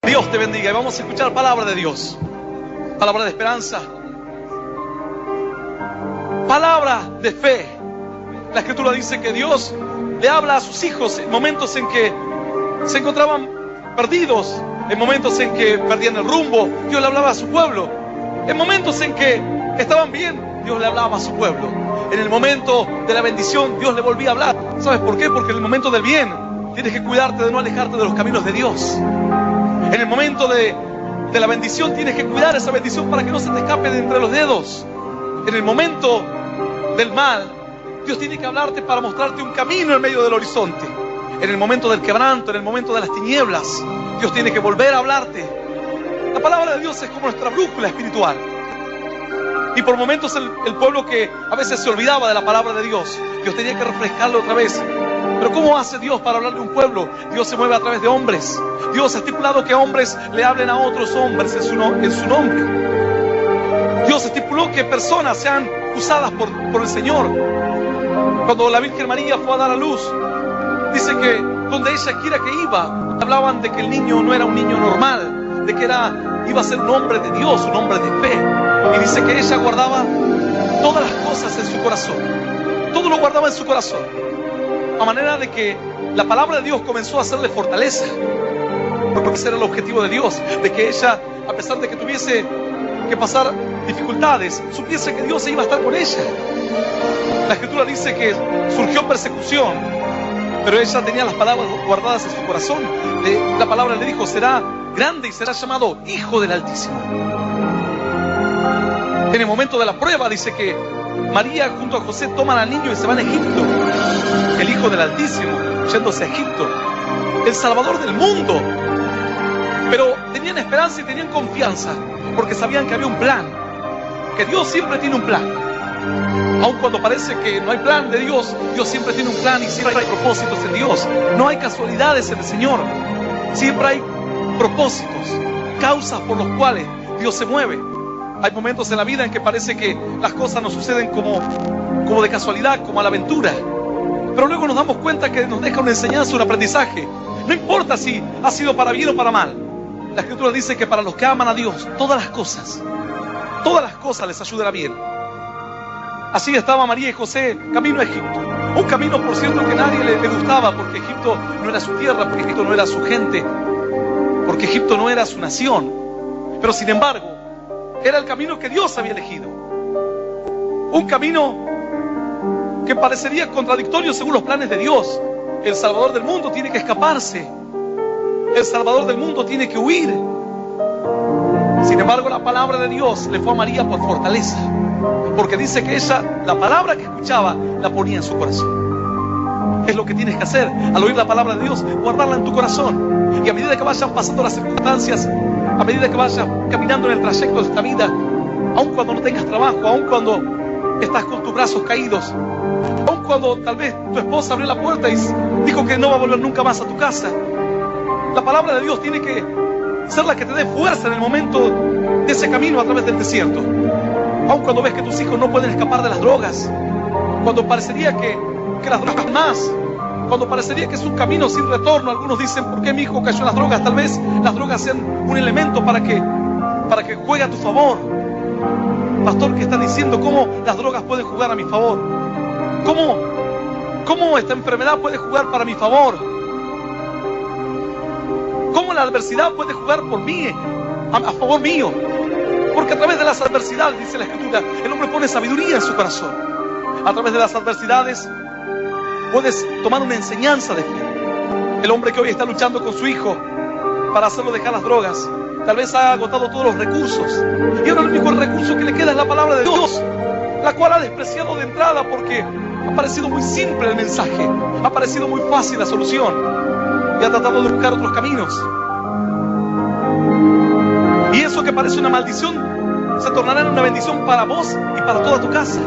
Dios te bendiga y vamos a escuchar palabra de Dios, palabra de esperanza, palabra de fe. La Escritura dice que Dios le habla a sus hijos en momentos en que se encontraban perdidos, en momentos en que perdían el rumbo. Dios le hablaba a su pueblo. En momentos en que estaban bien, Dios le hablaba a su pueblo. En el momento de la bendición, Dios le volvía a hablar. ¿Sabes por qué? Porque en el momento del bien tienes que cuidarte de no alejarte de los caminos de Dios. En el momento de la bendición tienes que cuidar esa bendición para que no se te escape de entre los dedos. En el momento del mal, Dios tiene que hablarte para mostrarte un camino en medio del horizonte. En el momento del quebranto, en el momento de las tinieblas, Dios tiene que volver a hablarte. La palabra de Dios es como nuestra brújula espiritual. Y por momentos el pueblo que a veces se olvidaba de la palabra de Dios, Dios tenía que refrescarlo otra vez. Pero ¿cómo hace Dios para hablarle a un pueblo? Dios se mueve a través de hombres. Dios ha estipulado que hombres le hablen a otros hombres en su nombre. Dios estipuló que personas sean usadas por el Señor. Cuando la Virgen María fue a dar a luz, dice que donde ella quiera que iba, hablaban de que el niño no era un niño normal, de que iba a ser un hombre de Dios, un hombre de fe. Y dice que ella guardaba todas las cosas en su corazón. Todo lo guardaba en su corazón. A manera de que la palabra de Dios comenzó a hacerle fortaleza. Porque ese era el objetivo de Dios. De que ella, a pesar de que tuviese que pasar dificultades, supiese que Dios iba a estar con ella. La Escritura dice que surgió persecución, pero ella tenía las palabras guardadas en su corazón. La palabra le dijo: será grande y será llamado Hijo del Altísimo. En el momento de la prueba dice que María junto a José toman al niño y se van a Egipto. El Hijo del Altísimo yéndose a Egipto, el Salvador del mundo. Pero tenían esperanza y tenían confianza, porque sabían que había un plan, que Dios siempre tiene un plan. Aun cuando parece que no hay plan de Dios, Dios siempre tiene un plan y siempre hay propósitos en Dios. No hay casualidades en el Señor. Siempre hay propósitos, causas por los cuales Dios se mueve. Hay momentos en la vida en que parece que las cosas nos suceden como de casualidad, como a la aventura. Pero luego nos damos cuenta que nos deja una enseñanza, un aprendizaje. No importa si ha sido para bien o para mal. La Escritura dice que para los que aman a Dios, todas las cosas les ayudan a bien. Así estaba María y José camino a Egipto. Un camino, por cierto, que nadie le gustaba, porque Egipto no era su tierra, porque Egipto no era su gente, porque Egipto no era su nación. Pero sin embargo, era el camino que Dios había elegido. Un camino que parecería contradictorio según los planes de Dios. El Salvador del mundo tiene que escaparse. El Salvador del mundo tiene que huir. Sin embargo, la palabra de Dios le fue a María por fortaleza. Porque dice que ella, la palabra que escuchaba, la ponía en su corazón. Es lo que tienes que hacer al oír la palabra de Dios, guardarla en tu corazón. Y a medida que vayan pasando las circunstancias, a medida que vayas caminando en el trayecto de esta vida, aun cuando no tengas trabajo, aun cuando estás con tus brazos caídos, aun cuando tal vez tu esposa abrió la puerta y dijo que no va a volver nunca más a tu casa, la palabra de Dios tiene que ser la que te dé fuerza en el momento de ese camino a través del desierto. Aun cuando ves que tus hijos no pueden escapar de las drogas, cuando parecería que las drogas más, cuando parecería que es un camino sin retorno. Algunos dicen: ¿por qué mi hijo cayó en las drogas? Tal vez las drogas sean un elemento para que juegue a tu favor. Pastor, ¿qué está diciendo? ¿Cómo las drogas pueden jugar a mi favor? ¿Cómo esta enfermedad puede jugar para mi favor? ¿Cómo la adversidad puede jugar por mí, a favor mío? Porque a través de las adversidades, dice la Escritura, el hombre pone sabiduría en su corazón. A través de las adversidades puedes tomar una enseñanza de fe. El hombre que hoy está luchando con su hijo para hacerlo dejar las drogas, tal vez ha agotado todos los recursos. Y ahora el único recurso que le queda es la palabra de Dios, la cual ha despreciado de entrada porque ha parecido muy simple el mensaje, ha parecido muy fácil la solución, y ha tratado de buscar otros caminos. Y eso que parece una maldición se tornará en una bendición para vos y para toda tu casa.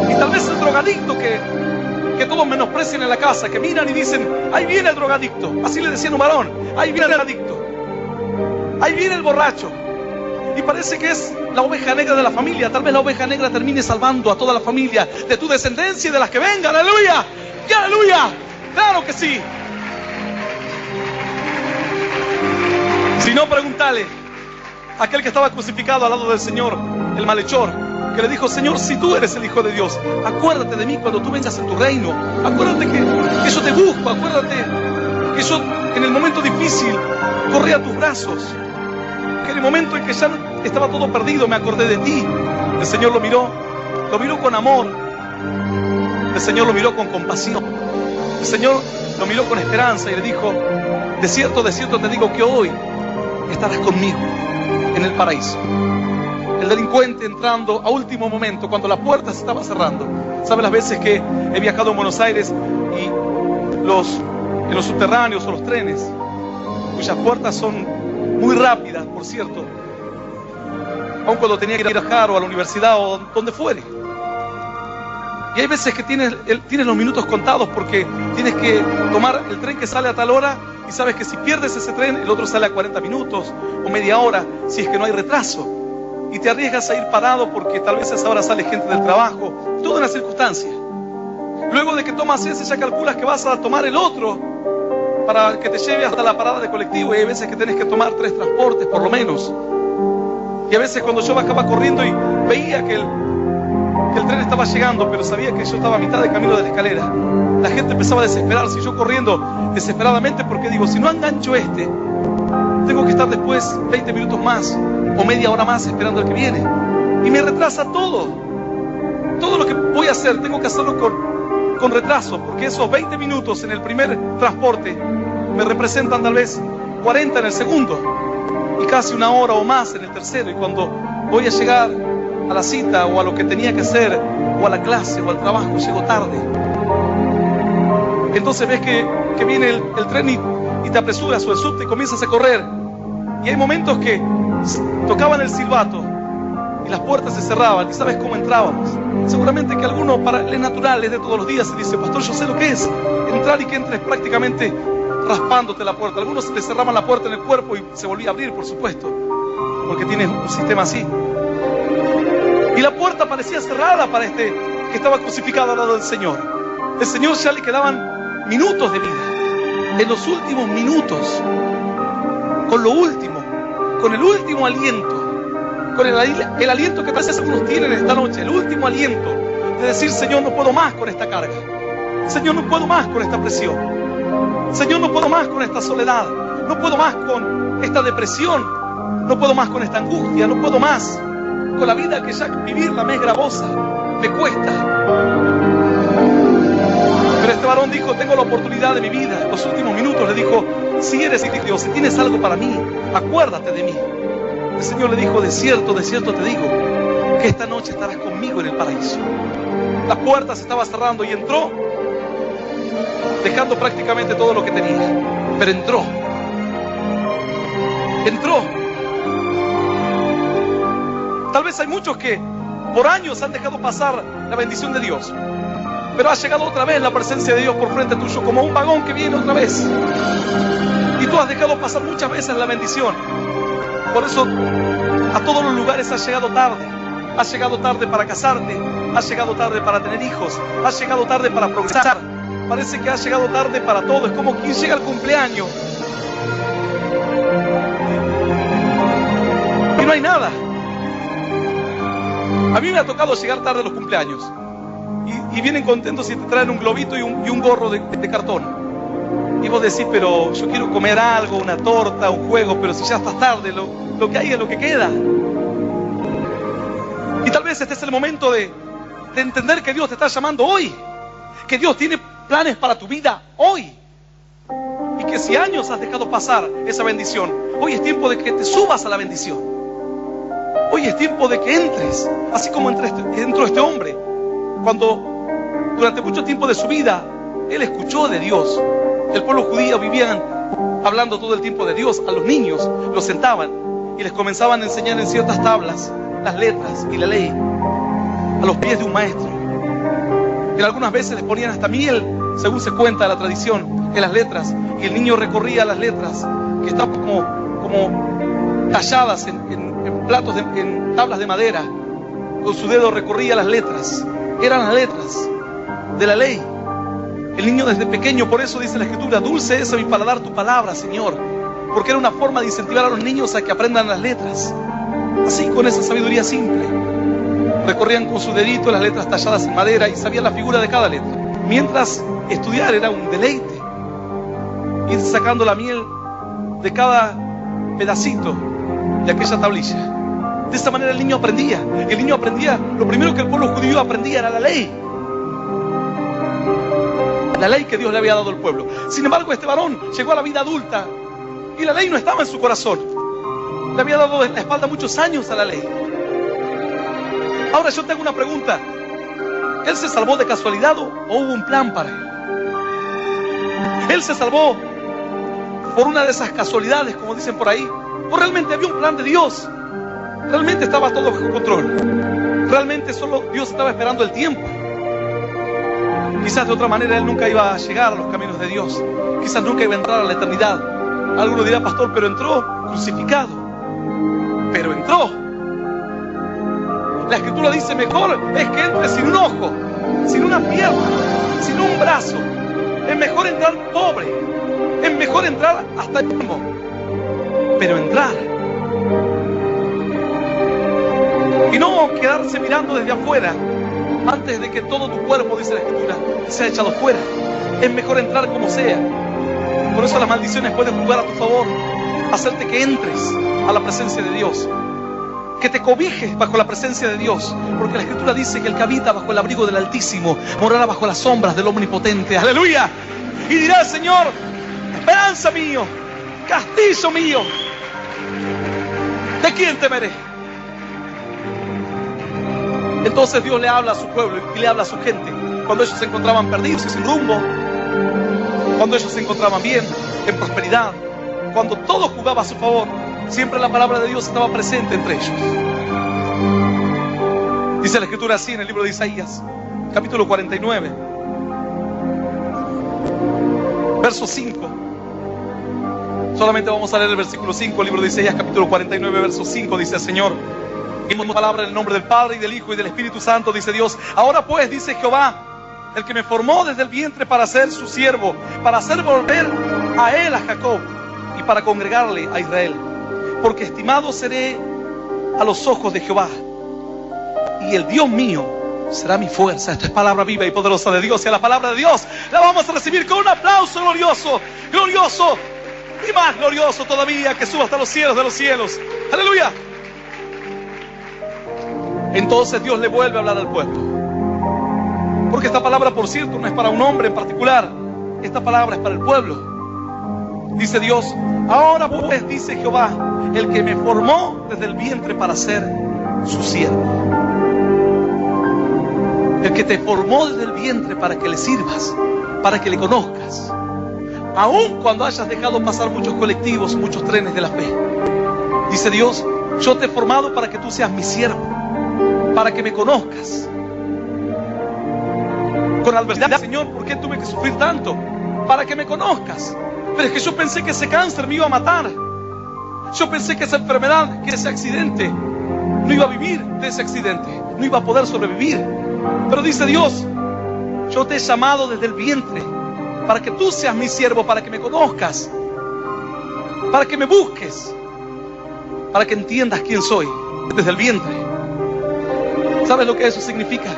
Y tal vez el drogadicto que todos menosprecian en la casa, que miran y dicen: ahí viene el drogadicto. Así le decían a un varón: ahí viene el adicto, ahí viene el borracho. Y parece que es la oveja negra de la familia. Tal vez la oveja negra termine salvando a toda la familia, de tu descendencia y de las que vengan. ¡Aleluya! ¡Y aleluya! ¡Claro que sí! Si no, pregúntale a aquel que estaba crucificado al lado del Señor, el malhechor, que le dijo: Señor, si tú eres el Hijo de Dios, acuérdate de mí cuando tú vengas en tu reino. Acuérdate que yo te busco. Acuérdate que yo en el momento difícil corrí a tus brazos. Que en el momento en que ya estaba todo perdido me acordé de ti. El Señor lo miró con amor. El Señor lo miró con compasión. El Señor lo miró con esperanza y le dijo: de cierto te digo que hoy estarás conmigo en el paraíso. El delincuente entrando a último momento, cuando la puerta se estaba cerrando. ¿Sabe las veces que he viajado en Buenos Aires y en los subterráneos o los trenes, cuyas puertas son muy rápidas, por cierto, aun cuando tenía que ir a viajar o a la universidad o donde fuere? Y hay veces que tienes los minutos contados porque tienes que tomar el tren que sale a tal hora y sabes que si pierdes ese tren, el otro sale a 40 minutos o media hora, si es que no hay retraso. Y te arriesgas a ir parado porque tal vez a esa hora sale gente del trabajo, toda una circunstancia. Luego de que tomas ese, ya calculas que vas a tomar el otro para que te lleve hasta la parada de colectivo, y hay veces que tienes que tomar 3 transportes por lo menos. Y a veces cuando yo bajaba corriendo y veía que el tren estaba llegando, pero sabía que yo estaba a mitad de camino de la escalera, la gente empezaba a desesperarse y yo corriendo desesperadamente porque digo: si no engancho tengo que estar después 20 minutos más o media hora más esperando al que viene, y me retrasa todo lo que voy a hacer. Tengo que hacerlo con retraso, porque esos 20 minutos en el primer transporte me representan tal vez 40 en el segundo y casi 1 hora o más en el tercero. Y cuando voy a llegar a la cita o a lo que tenía que hacer o a la clase o al trabajo, llego tarde. Entonces ves que viene el tren y te apresuras, o el subte, y comienzas a correr, y hay momentos que tocaban el silbato y las puertas se cerraban. ¿Y sabes cómo entrábamos? Seguramente que alguno, para él es natural, es de todos los días, y dice: pastor, yo sé lo que es entrar y que entres prácticamente raspándote la puerta. Algunos le cerraban la puerta en el cuerpo y se volvía a abrir, por supuesto, porque tiene un sistema así. Y la puerta parecía cerrada para este que estaba crucificado al lado del Señor. El Señor ya le quedaban minutos de vida. En los últimos minutos, con lo último, con el último aliento, con el aliento que parece que algunos tienen esta noche, el último aliento de decir: Señor, no puedo más con esta carga. Señor, no puedo más con esta presión. Señor, no puedo más con esta soledad. No puedo más con esta depresión. No puedo más con esta angustia. No puedo más con la vida, que ya vivirla me es gravosa, me cuesta. Pero este varón dijo: tengo la oportunidad de mi vida. En los últimos minutos le dijo: si eres hijo de Dios, si tienes algo para mí, acuérdate de mí. El Señor le dijo: de cierto te digo que esta noche estarás conmigo en el paraíso. La puerta se estaba cerrando y entró, dejando prácticamente todo lo que tenía, pero entró. Tal vez hay muchos que por años han dejado pasar la bendición de Dios, pero ha llegado otra vez la presencia de Dios por frente tuyo, como un vagón que viene otra vez, y tú has dejado pasar muchas veces la bendición. Por eso a todos los lugares has llegado tarde. Has llegado tarde para casarte, has llegado tarde para tener hijos, has llegado tarde para progresar. Parece que has llegado tarde para todo. Es como quien llega al cumpleaños y no hay nada. A mí me ha tocado llegar tarde a los cumpleaños y vienen contentos y te traen un globito y un gorro de cartón. Y vos decís: pero yo quiero comer algo, una torta, un juego, pero si ya estás tarde, lo que hay es lo que queda. Y tal vez este es el momento de entender que Dios te está llamando hoy, que Dios tiene planes para tu vida hoy, y que si años has dejado pasar esa bendición, hoy es tiempo de que te subas a la bendición. Hoy es tiempo de que entres, así como entró este hombre, cuando durante mucho tiempo de su vida él escuchó de Dios. El pueblo judío vivían hablando todo el tiempo de Dios. A los niños los sentaban y les comenzaban a enseñar en ciertas tablas las letras y la ley a los pies de un maestro. Y algunas veces les ponían hasta miel, según se cuenta la tradición, en las letras, y el niño recorría las letras que estaban como talladas en platos, en tablas de madera. Con su dedo recorría las letras. Eran las letras de la ley. El niño desde pequeño, por eso dice la Escritura: dulce es a mi paladar tu palabra, Señor. porque era una forma de incentivar a los niños a que aprendan las letras. Así, con esa sabiduría simple, recorrían con su dedito las letras talladas en madera y sabían la figura de cada letra. Mientras estudiar era un deleite, ir sacando la miel de cada pedacito de aquella tablilla. De esa manera el niño aprendía. El niño aprendía, lo primero que el pueblo judío aprendía era la ley. La ley que Dios le había dado al pueblo. Sin embargo, este varón llegó a la vida adulta y la ley no estaba en su corazón. Le había dado la espalda muchos años a la ley. Ahora yo te hago una pregunta. ¿Él se salvó de casualidad o hubo un plan para él? ¿Él se salvó por una de esas casualidades, como dicen por ahí? ¿O realmente había un plan de Dios? ¿Realmente estaba todo bajo control? ¿Realmente solo Dios estaba esperando el tiempo? Quizás de otra manera él nunca iba a llegar a los caminos de Dios. Quizás nunca iba a entrar a la eternidad. Alguno dirá, pastor, pero entró crucificado. Pero entró. La Escritura dice, mejor es que entre sin un ojo, sin una pierna, sin un brazo. Es mejor entrar pobre. Es mejor entrar hasta el mismo. Pero entrar. Y no quedarse mirando desde afuera antes de que todo tu cuerpo, dice la Escritura, sea echado fuera. Es mejor entrar como sea. Por eso las maldiciones pueden jugar a tu favor, hacerte que entres a la presencia de Dios, que te cobijes bajo la presencia de Dios, porque la Escritura dice que el que habita bajo el abrigo del Altísimo morará bajo las sombras del Omnipotente. ¡Aleluya! Y dirá el Señor, esperanza mío, castillo mío, ¿de quién temeré? Entonces Dios le habla a su pueblo y le habla a su gente cuando ellos se encontraban perdidos y sin rumbo, cuando ellos se encontraban bien, en prosperidad, cuando todo jugaba a su favor. Siempre la palabra de Dios estaba presente entre ellos. Dice la Escritura así en el libro de Isaías, capítulo 49, verso 5. Solamente vamos a leer el versículo 5, el libro de Isaías, capítulo 49, verso 5. Dice el Señor, y una palabra en el nombre del Padre y del Hijo y del Espíritu Santo, dice Dios. Ahora pues, dice Jehová, el que me formó desde el vientre para ser su siervo, para hacer volver a él a Jacob y para congregarle a Israel. Porque estimado seré a los ojos de Jehová, y el Dios mío será mi fuerza. Esta es palabra viva y poderosa de Dios, y a la palabra de Dios la vamos a recibir con un aplauso glorioso, glorioso y más glorioso todavía, que suba hasta los cielos de los cielos. ¡Aleluya! Entonces Dios le vuelve a hablar al pueblo, porque esta palabra, por cierto, no es para un hombre en particular. Esta palabra es para el pueblo. Dice Dios, ahora pues, dice Jehová, el que me formó desde el vientre para ser su siervo. El que te formó desde el vientre para que le sirvas, para que le conozcas, aun cuando hayas dejado pasar muchos colectivos, muchos trenes de la fe. Dice Dios, yo te he formado para que tú seas mi siervo, para que me conozcas. Con adversidad, Señor, ¿por qué tuve que sufrir tanto? Para que me conozcas. Pero es que yo pensé que ese cáncer me iba a matar. Yo pensé que esa enfermedad, que ese accidente, no iba a vivir de ese accidente, no iba a poder sobrevivir. Pero dice Dios, yo te he llamado desde el vientre para que tú seas mi siervo, para que me conozcas, para que me busques, para que entiendas quién soy desde el vientre. ¿Sabes lo que eso significa?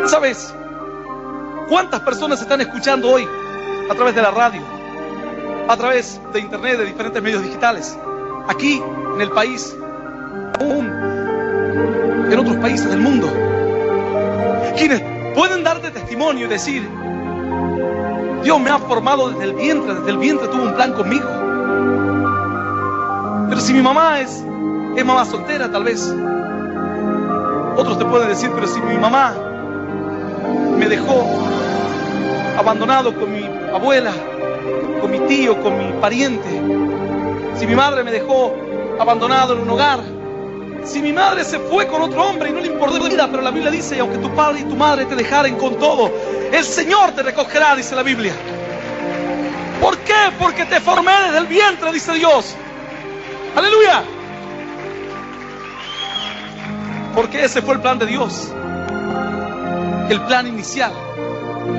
¿Sabes cuántas personas están escuchando hoy a través de la radio, a través de internet, de diferentes medios digitales, aquí en el país, aún en otros países del mundo, quienes pueden darte testimonio y decir, Dios me ha formado desde el vientre tuvo un plan conmigo? Pero si mi mamá es mamá soltera, tal vez otros te pueden decir, pero si mi mamá me dejó abandonado con mi abuela, con mi tío, con mi pariente, si mi madre me dejó abandonado en un hogar, si mi madre se fue con otro hombre y no le importó la vida, pero la Biblia dice, y aunque tu padre y tu madre te dejaren con todo, el Señor te recogerá, dice la Biblia. ¿Por qué? Porque te formé desde el vientre, dice Dios. ¡Aleluya! Porque ese fue el plan de Dios. El plan inicial.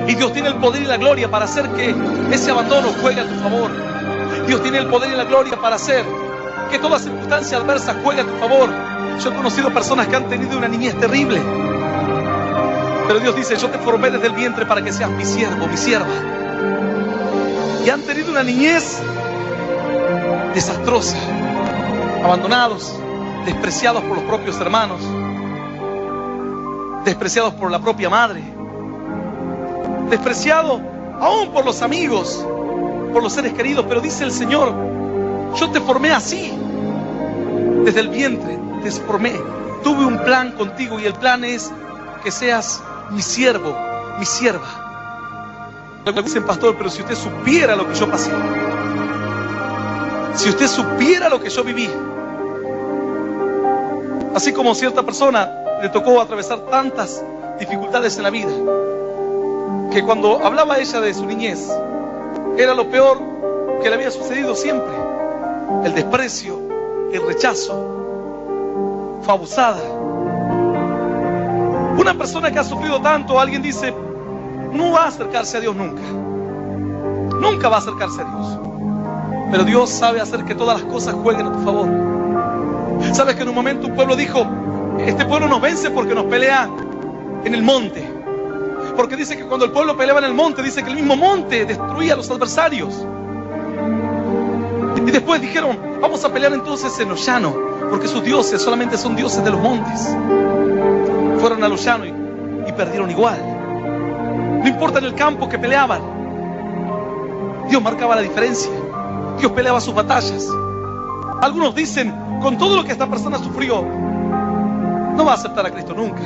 Y Dios tiene el poder y la gloria para hacer que ese abandono juegue a tu favor. Dios tiene el poder y la gloria para hacer que toda circunstancia adversa juegue a tu favor. Yo he conocido personas que han tenido una niñez terrible, pero Dios dice: yo te formé desde el vientre para que seas mi siervo, mi sierva. Y han tenido una niñez desastrosa, abandonados, despreciados por los propios hermanos, despreciados por la propia madre, despreciados aún por los amigos, por los seres queridos. Pero dice el Señor: yo te formé así, desde el vientre te formé, tuve un plan contigo, y el plan es que seas mi siervo, mi sierva. Dicen: pastor, pero si usted supiera lo que yo pasé, si usted supiera lo que yo viví. Así como cierta persona le tocó atravesar tantas dificultades en la vida, que cuando hablaba ella de su niñez, era lo peor que le había sucedido siempre: el desprecio, el rechazo. Fue abusada. Una persona que ha sufrido tanto, alguien dice: no va a acercarse a Dios nunca. Nunca va a acercarse a Dios. Pero Dios sabe hacer que todas las cosas jueguen a tu favor. ¿Sabes que en un momento un pueblo dijo: este pueblo nos vence porque nos pelea en el monte? Porque dice que cuando el pueblo peleaba en el monte, dice que el mismo monte destruía a los adversarios. Y después dijeron: vamos a pelear entonces en lo llano, porque sus dioses solamente son dioses de los montes. Fueron a lo llano y perdieron igual. No importa en el campo que peleaban, Dios marcaba la diferencia. Dios peleaba sus batallas. Algunos dicen: con todo lo que esta persona sufrió, no va a aceptar a Cristo nunca.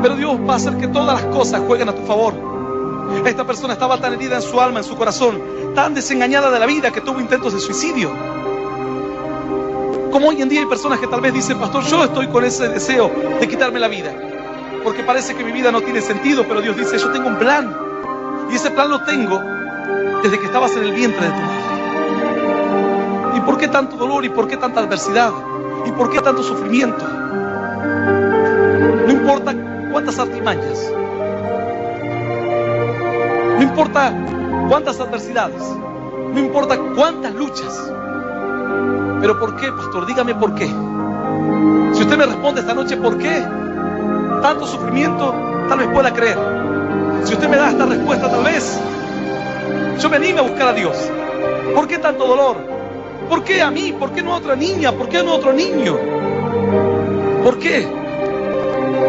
Pero Dios va a hacer que todas las cosas jueguen a tu favor. Esta persona estaba tan herida en su alma, en su corazón, tan desengañada de la vida, que tuvo intentos de suicidio. Como hoy en día hay personas que tal vez dicen: pastor, yo estoy con ese deseo de quitarme la vida, porque parece que mi vida no tiene sentido. Pero Dios dice: yo tengo un plan, y ese plan lo tengo desde que estabas en el vientre de tu madre. ¿Y por qué tanto dolor? ¿Y por qué tanta adversidad? ¿Y por qué tanto sufrimiento? No importa cuántas artimañas, no importa cuántas adversidades, no importa cuántas luchas. ¿Pero por qué, pastor? Dígame por qué. Si usted me responde esta noche por qué tanto sufrimiento, tal vez pueda creer. Si usted me da esta respuesta, tal vez yo me anime a buscar a Dios. ¿Por qué tanto dolor? ¿Por qué a mí? ¿Por qué no a otra niña? ¿Por qué no a otro niño? ¿Por qué?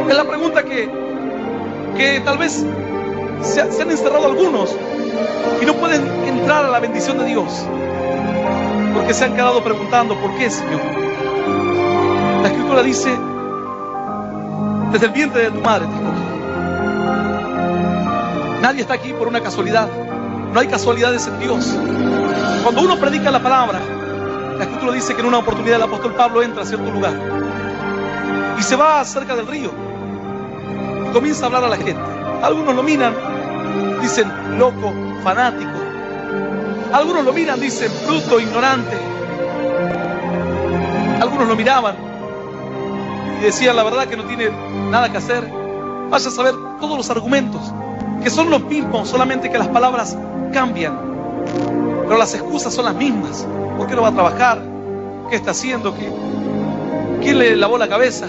Es la pregunta que tal vez se han encerrado algunos y no pueden entrar a la bendición de Dios, porque se han quedado preguntando: ¿por qué, Señor? La Escritura dice: desde el vientre de tu madre te escogí. Nadie está aquí por una casualidad. No hay casualidades en Dios. Cuando uno predica la palabra, la Escritura dice que en una oportunidad el apóstol Pablo entra a cierto lugar y se va cerca del río y comienza a hablar a la gente. Algunos lo miran, dicen: loco, fanático. Algunos lo miran, dicen: bruto, ignorante. Algunos lo miraban y decían: la verdad que no tiene nada que hacer. Vaya a saber todos los argumentos, que son los mismos, solamente que las palabras cambian, pero las excusas son las mismas. ¿Por qué no va a trabajar? ¿Qué está haciendo? ¿Quién le lavó la cabeza?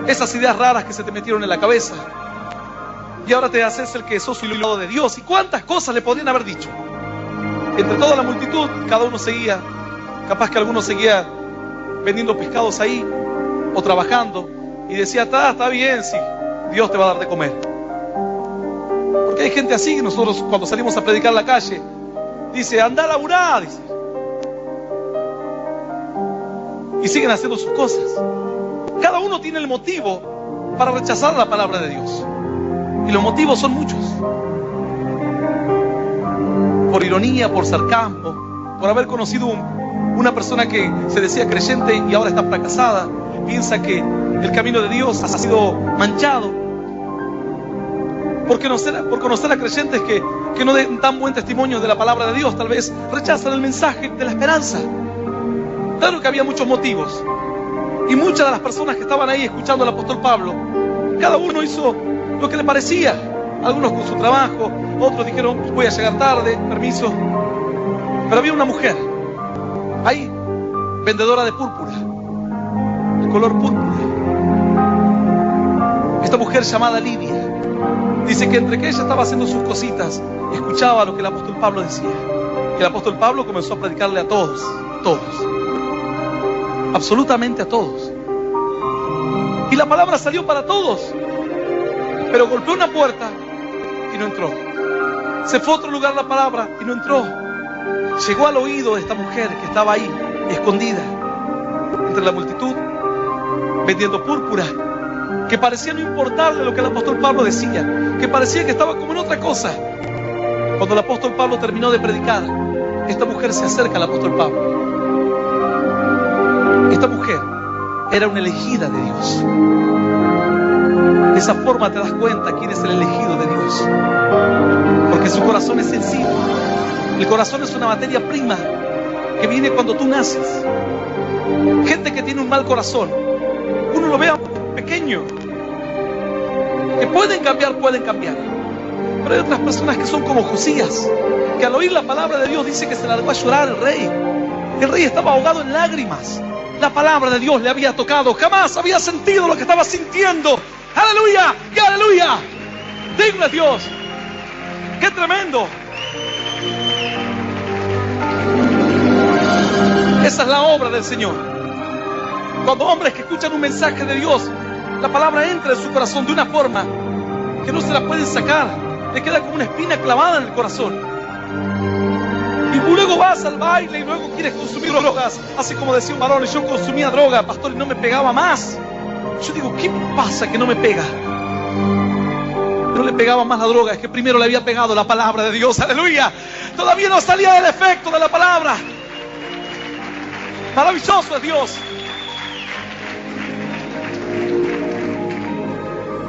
Esas ideas raras que se te metieron en la cabeza, y ahora te haces el que sos iluminado de Dios. ¿Y cuántas cosas le podrían haber dicho? Entre toda la multitud, cada uno seguía. Capaz que alguno seguía vendiendo pescados ahí o trabajando, y decía: está bien, sí, Dios te va a dar de comer. Porque hay gente así. Nosotros, cuando salimos a predicar en la calle, dice: anda a laburar, dice. Y siguen haciendo sus cosas. Cada uno tiene el motivo para rechazar la palabra de Dios, y los motivos son muchos. Por ironía, por sarcasmo, por haber conocido una persona que se decía creyente y ahora está fracasada. Piensa que el camino de Dios ha sido manchado. Por conocer a creyentes que no den tan buen testimonio de la palabra de Dios, tal vez rechazan el mensaje de la esperanza. Claro que había muchos motivos, y muchas de las personas que estaban ahí escuchando al apóstol Pablo, cada uno hizo lo que le parecía. algunos con su trabajo, otros dijeron, voy a llegar tarde, permiso. Pero había una mujer ahí, vendedora de púrpura, el color púrpura. Esta mujer llamada Lidia, dice que entre que ella estaba haciendo sus cositas, escuchaba lo que el apóstol Pablo decía. Y el apóstol Pablo comenzó a predicarle a todos, absolutamente a todos. Y la palabra salió para todos, pero golpeó una puerta y no entró. Se fue a otro lugar la palabra y no entró. Llegó al oído de esta mujer que estaba ahí, escondida, entre la multitud, vendiendo púrpura, que parecía no importarle lo que el apóstol Pablo decía, que parecía que estaba como en otra cosa. Cuando el apóstol Pablo terminó de predicar, esta mujer se acerca al apóstol Pablo. Esta mujer era una elegida de Dios. De esa forma te das cuenta quién es el elegido de Dios, porque su corazón es sencillo. El corazón es una materia prima que viene cuando tú naces. Gente que tiene un mal corazón, uno lo ve pequeño, que pueden cambiar, pero hay otras personas que son como Josías, que al oír la palabra de Dios dice que se largó a llorar el rey. El rey estaba ahogado en lágrimas. La palabra de Dios le había tocado, jamás había sentido lo que estaba sintiendo. ¡Aleluya! ¡Y aleluya! ¡Digno es Dios! ¡Qué tremendo! Esa es la obra del Señor. Cuando hombres que escuchan un mensaje de Dios, la palabra entra en su corazón de una forma que no se la pueden sacar, le queda como una espina clavada en el corazón. Y luego vas al baile y luego quieres consumir drogas, así como decía un varón, y yo consumía droga, pastor, y no me pegaba más. Yo digo, ¿qué pasa que no me pega? No le pegaba más la droga, es que primero le había pegado la palabra de Dios. ¡Aleluya! Todavía no salía del efecto de la palabra. Maravilloso es Dios.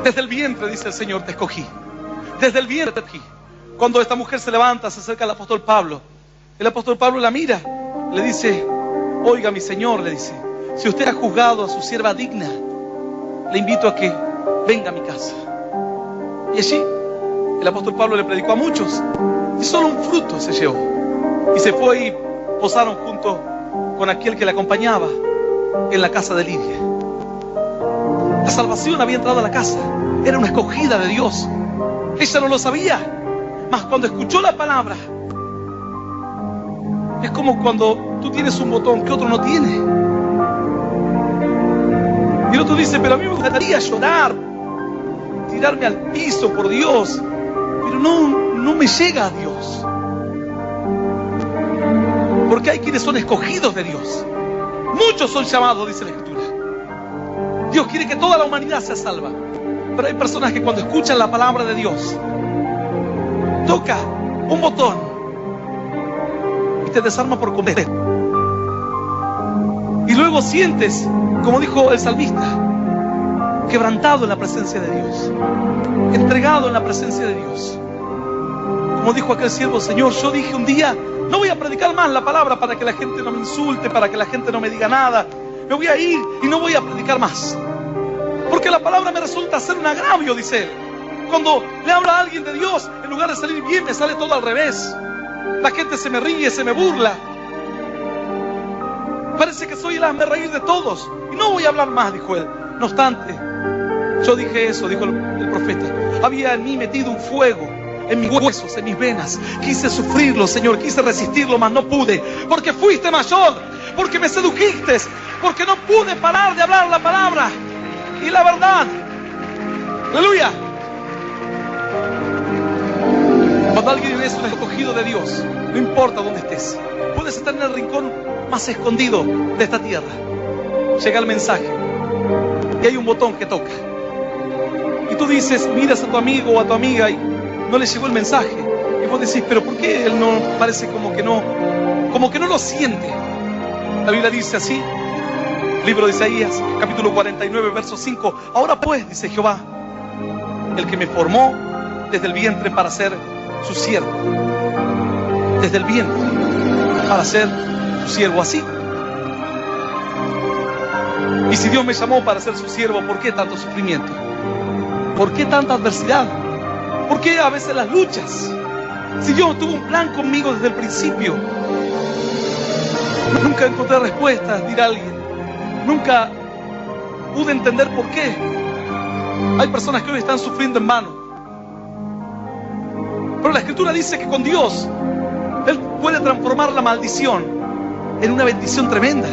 Desde el vientre, dice el Señor, te escogí. Desde el vientre te escogí. Cuando esta mujer se levanta, se acerca al apóstol Pablo. El apóstol Pablo la mira, le dice, oiga mi Señor, le dice, si usted ha juzgado a su sierva digna, le invito a que venga a mi casa. Y allí el apóstol Pablo le predicó a muchos y solo un fruto se llevó. Y se fue y posaron junto con aquel que le acompañaba en la casa de Lidia. La salvación había entrado a la casa, era una escogida de Dios. Ella no lo sabía, mas cuando escuchó la palabra, es como cuando tú tienes un botón que otro no tiene. Y el otro dice, pero a mí me gustaría llorar, tirarme al piso por Dios, pero no me llega a Dios. Porque hay quienes son escogidos de Dios. Muchos son llamados, dice la Escritura. Dios quiere que toda la humanidad sea salva. Pero hay personas que cuando escuchan la palabra de Dios, toca un botón y te desarma por completo. Y luego sientes, como dijo el salmista, quebrantado en la presencia de Dios, entregado en la presencia de Dios. Como dijo aquel siervo, Señor, yo dije un día, no voy a predicar más la palabra para que la gente no me insulte, para que la gente no me diga nada. Me voy a ir y no voy a predicar más, porque la palabra me resulta ser un agravio, dice él. Cuando le habla a alguien de Dios, en lugar de salir bien, me sale todo al revés. La gente se me ríe, se me burla. Parece que soy el hazme reír de todos. Y no voy a hablar más, dijo él. No obstante, yo dije eso, dijo el profeta. Había en mí metido un fuego en mis huesos, en mis venas. Quise sufrirlo, Señor, quise resistirlo, mas no pude. Porque fuiste mayor, porque me sedujiste, porque no pude parar de hablar la palabra y la verdad. Aleluya. Cuando alguien es un escogido de Dios, no importa dónde estés, puedes estar en el rincón más escondido de esta tierra. Llega el mensaje y hay un botón que toca. Y tú dices, miras a tu amigo o a tu amiga y no le llegó el mensaje. Y vos decís, pero ¿por qué él no parece como que no lo siente? La Biblia dice así, libro de Isaías, capítulo 49, verso 5. Ahora pues, dice Jehová, el que me formó desde el vientre para ser su siervo. Desde el vientre para ser su siervo, así. Y si Dios me llamó para ser su siervo, ¿por qué tanto sufrimiento? ¿Por qué tanta adversidad? ¿Por qué a veces las luchas? Si Dios tuvo un plan conmigo desde el principio. Nunca encontré respuestas, dirá alguien. Nunca pude entender por qué. Hay personas que hoy están sufriendo en vano. Pero la Escritura dice que con Dios Él puede transformar la maldición en una bendición tremenda.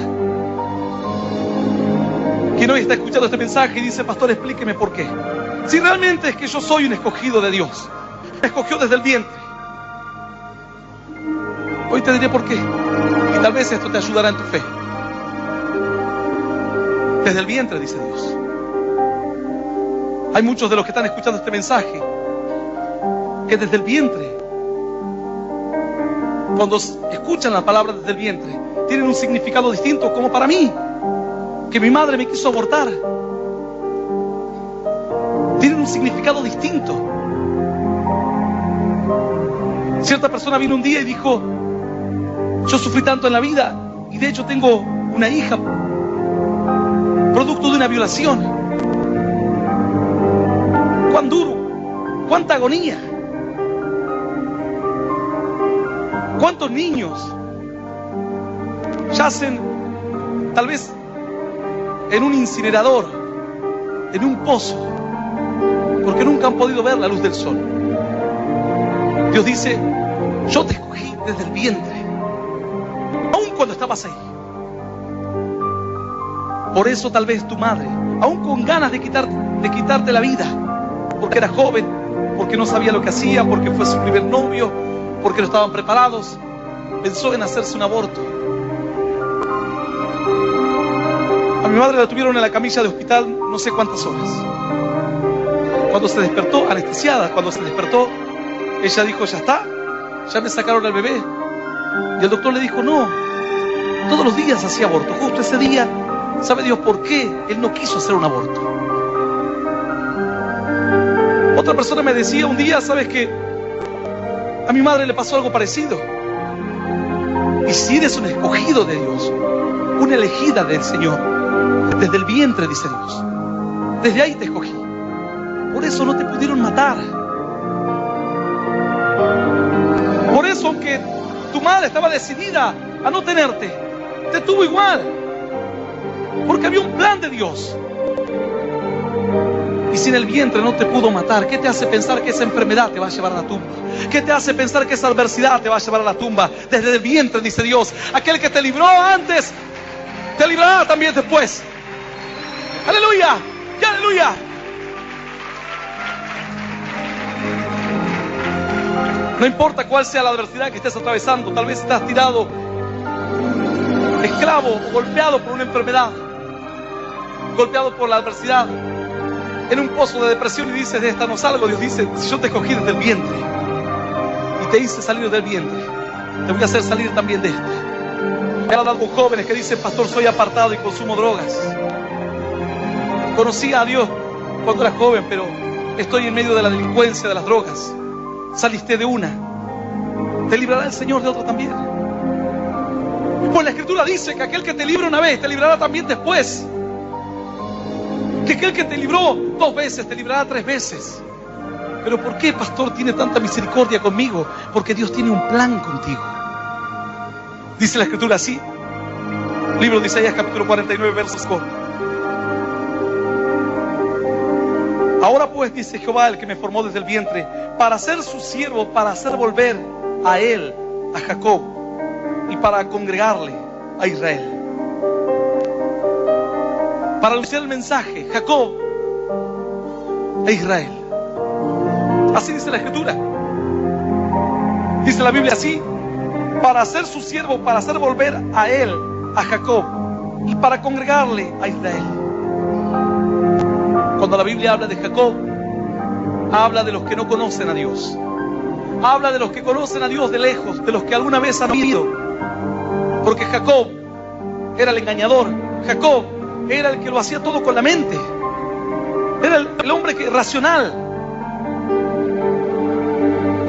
Quien hoy está escuchando este mensaje y dice: pastor, explíqueme por qué. Si realmente es que yo soy un escogido de Dios, me escogió desde el vientre, hoy te diré por qué. Y tal vez esto te ayudará en tu fe. Desde el vientre, dice Dios. Hay muchos de los que están escuchando este mensaje que desde el vientre, cuando escuchan la palabra desde el vientre, tienen un significado distinto, como para mí, que mi madre me quiso abortar. Tienen un significado distinto. Cierta persona vino un día y dijo: yo sufrí tanto en la vida, y de hecho tengo una hija producto de una violación. Cuán duro, cuánta agonía, cuántos niños yacen tal vez en un incinerador, en un pozo, porque nunca han podido ver la luz del sol. Dios dice: yo te escogí desde el vientre, aun cuando estabas ahí. Por eso tal vez tu madre, aun con ganas de quitarte la vida, porque era joven, porque no sabía lo que hacía, porque fue su primer novio, porque no estaban preparados, pensó en hacerse un aborto. A mi madre la tuvieron en la camilla de hospital no sé cuántas horas. Cuando se despertó, anestesiada, cuando se despertó, ella dijo: ya está, ya me sacaron al bebé. Y el doctor le dijo: no, todos los días hacía aborto. Justo ese día, ¿sabe Dios por qué él no quiso hacer un aborto? Otra persona me decía un día: ¿sabes qué? A mi madre le pasó algo parecido. Y si eres un escogido de Dios, una elegida del Señor, desde el vientre, dice Dios, desde ahí te escogí. Por eso no te pudieron matar. Por eso, aunque tu madre estaba decidida a no tenerte, te tuvo igual, porque había un plan de Dios. Y si en el vientre no te pudo matar, ¿qué te hace pensar que esa enfermedad te va a llevar a la tumba? ¿Qué te hace pensar que esa adversidad te va a llevar a la tumba? Desde el vientre, dice Dios, aquel que te libró antes, te librará también después. ¡Aleluya! ¡Y aleluya! No importa cuál sea la adversidad que estés atravesando, tal vez estás tirado, esclavo o golpeado por una enfermedad, golpeado por la adversidad, en un pozo de depresión, y dices: de esta no salgo. Dios dice: si yo te escogí desde el vientre y te hice salir del vientre, te voy a hacer salir también de este. Me han hablado jóvenes que dicen: pastor, soy apartado y consumo drogas. Conocí a Dios cuando era joven, pero estoy en medio de la delincuencia, de las drogas. Saliste de una, te librará el Señor de otra también. Pues la Escritura dice que aquel que te libra una vez, te librará también después. Que aquel que te libró 2 veces, te librará 3 veces. Pero ¿por qué, pastor, tiene tanta misericordia conmigo? Porque Dios tiene un plan contigo. Dice la Escritura así, libro de Isaías capítulo 49, versos 4. Ahora pues, dice Jehová, el que me formó desde el vientre, para ser su siervo, para hacer volver a él, a Jacob, y para congregarle a Israel. Para anunciar el mensaje, Jacob e Israel. Así dice la Escritura. Dice la Biblia así: para ser su siervo, para hacer volver a él, a Jacob, y para congregarle a Israel. Cuando la Biblia habla de Jacob, habla de los que no conocen a Dios. Habla de los que conocen a Dios de lejos, de los que alguna vez han oído. Porque Jacob era el engañador. Jacob era el que lo hacía todo con la mente. Era el hombre racional.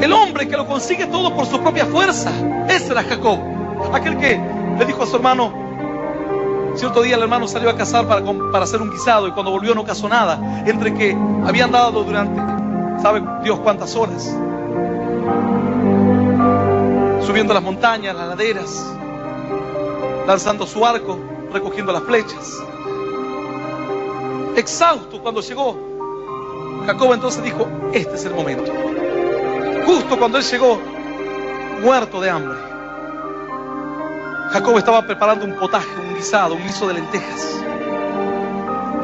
El hombre que lo consigue todo por su propia fuerza. Ese era Jacob. Aquel que le dijo a su hermano, cierto día el hermano salió a cazar para hacer un guisado, y cuando volvió no cazó nada. Entre que habían dado durante ¿Sabe Dios cuántas horas? Subiendo las montañas, las laderas, lanzando su arco, recogiendo las flechas. Exhausto cuando llegó, Jacob entonces dijo, este es el momento. Justo cuando él llegó, muerto de hambre, Jacob estaba preparando un potaje, un guisado, un guiso de lentejas,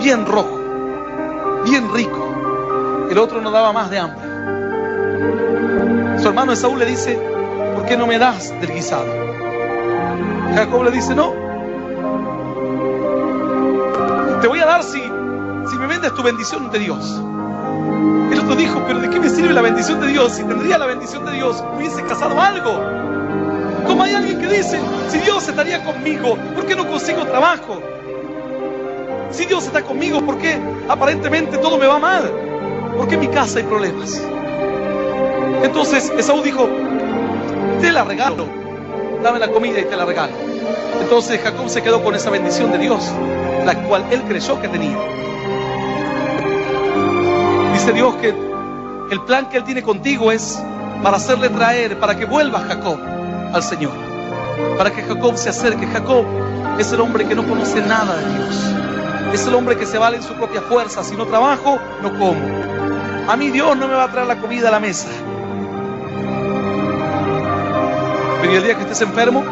bien rojo, bien rico. El otro no daba más de hambre. Su hermano Esaú le dice, ¿por qué no me das del guisado? Jacob le dice, no, te voy a dar si me vendes tu bendición de Dios. El otro dijo, pero ¿de qué me sirve la bendición de Dios? Si tendría la bendición de Dios, hubiese casado algo. Como hay alguien que dice, si Dios estaría conmigo, ¿por qué no consigo trabajo? Si Dios está conmigo, ¿por qué aparentemente todo me va mal? ¿Por qué en mi casa hay problemas? Entonces Esaú dijo, te la regalo, dame la comida y te la regalo. Entonces Jacob se quedó con esa bendición de Dios, la cual él creyó que tenía. Dice Dios que el plan que él tiene contigo es para hacerle traer, para que vuelva Jacob al Señor, para que Jacob se acerque. Jacob es el hombre que no conoce nada de Dios, es el hombre que se vale en su propia fuerza. Si no trabajo, no como. A mí Dios no me va a traer la comida a la mesa. Pero el día que estés enfermo,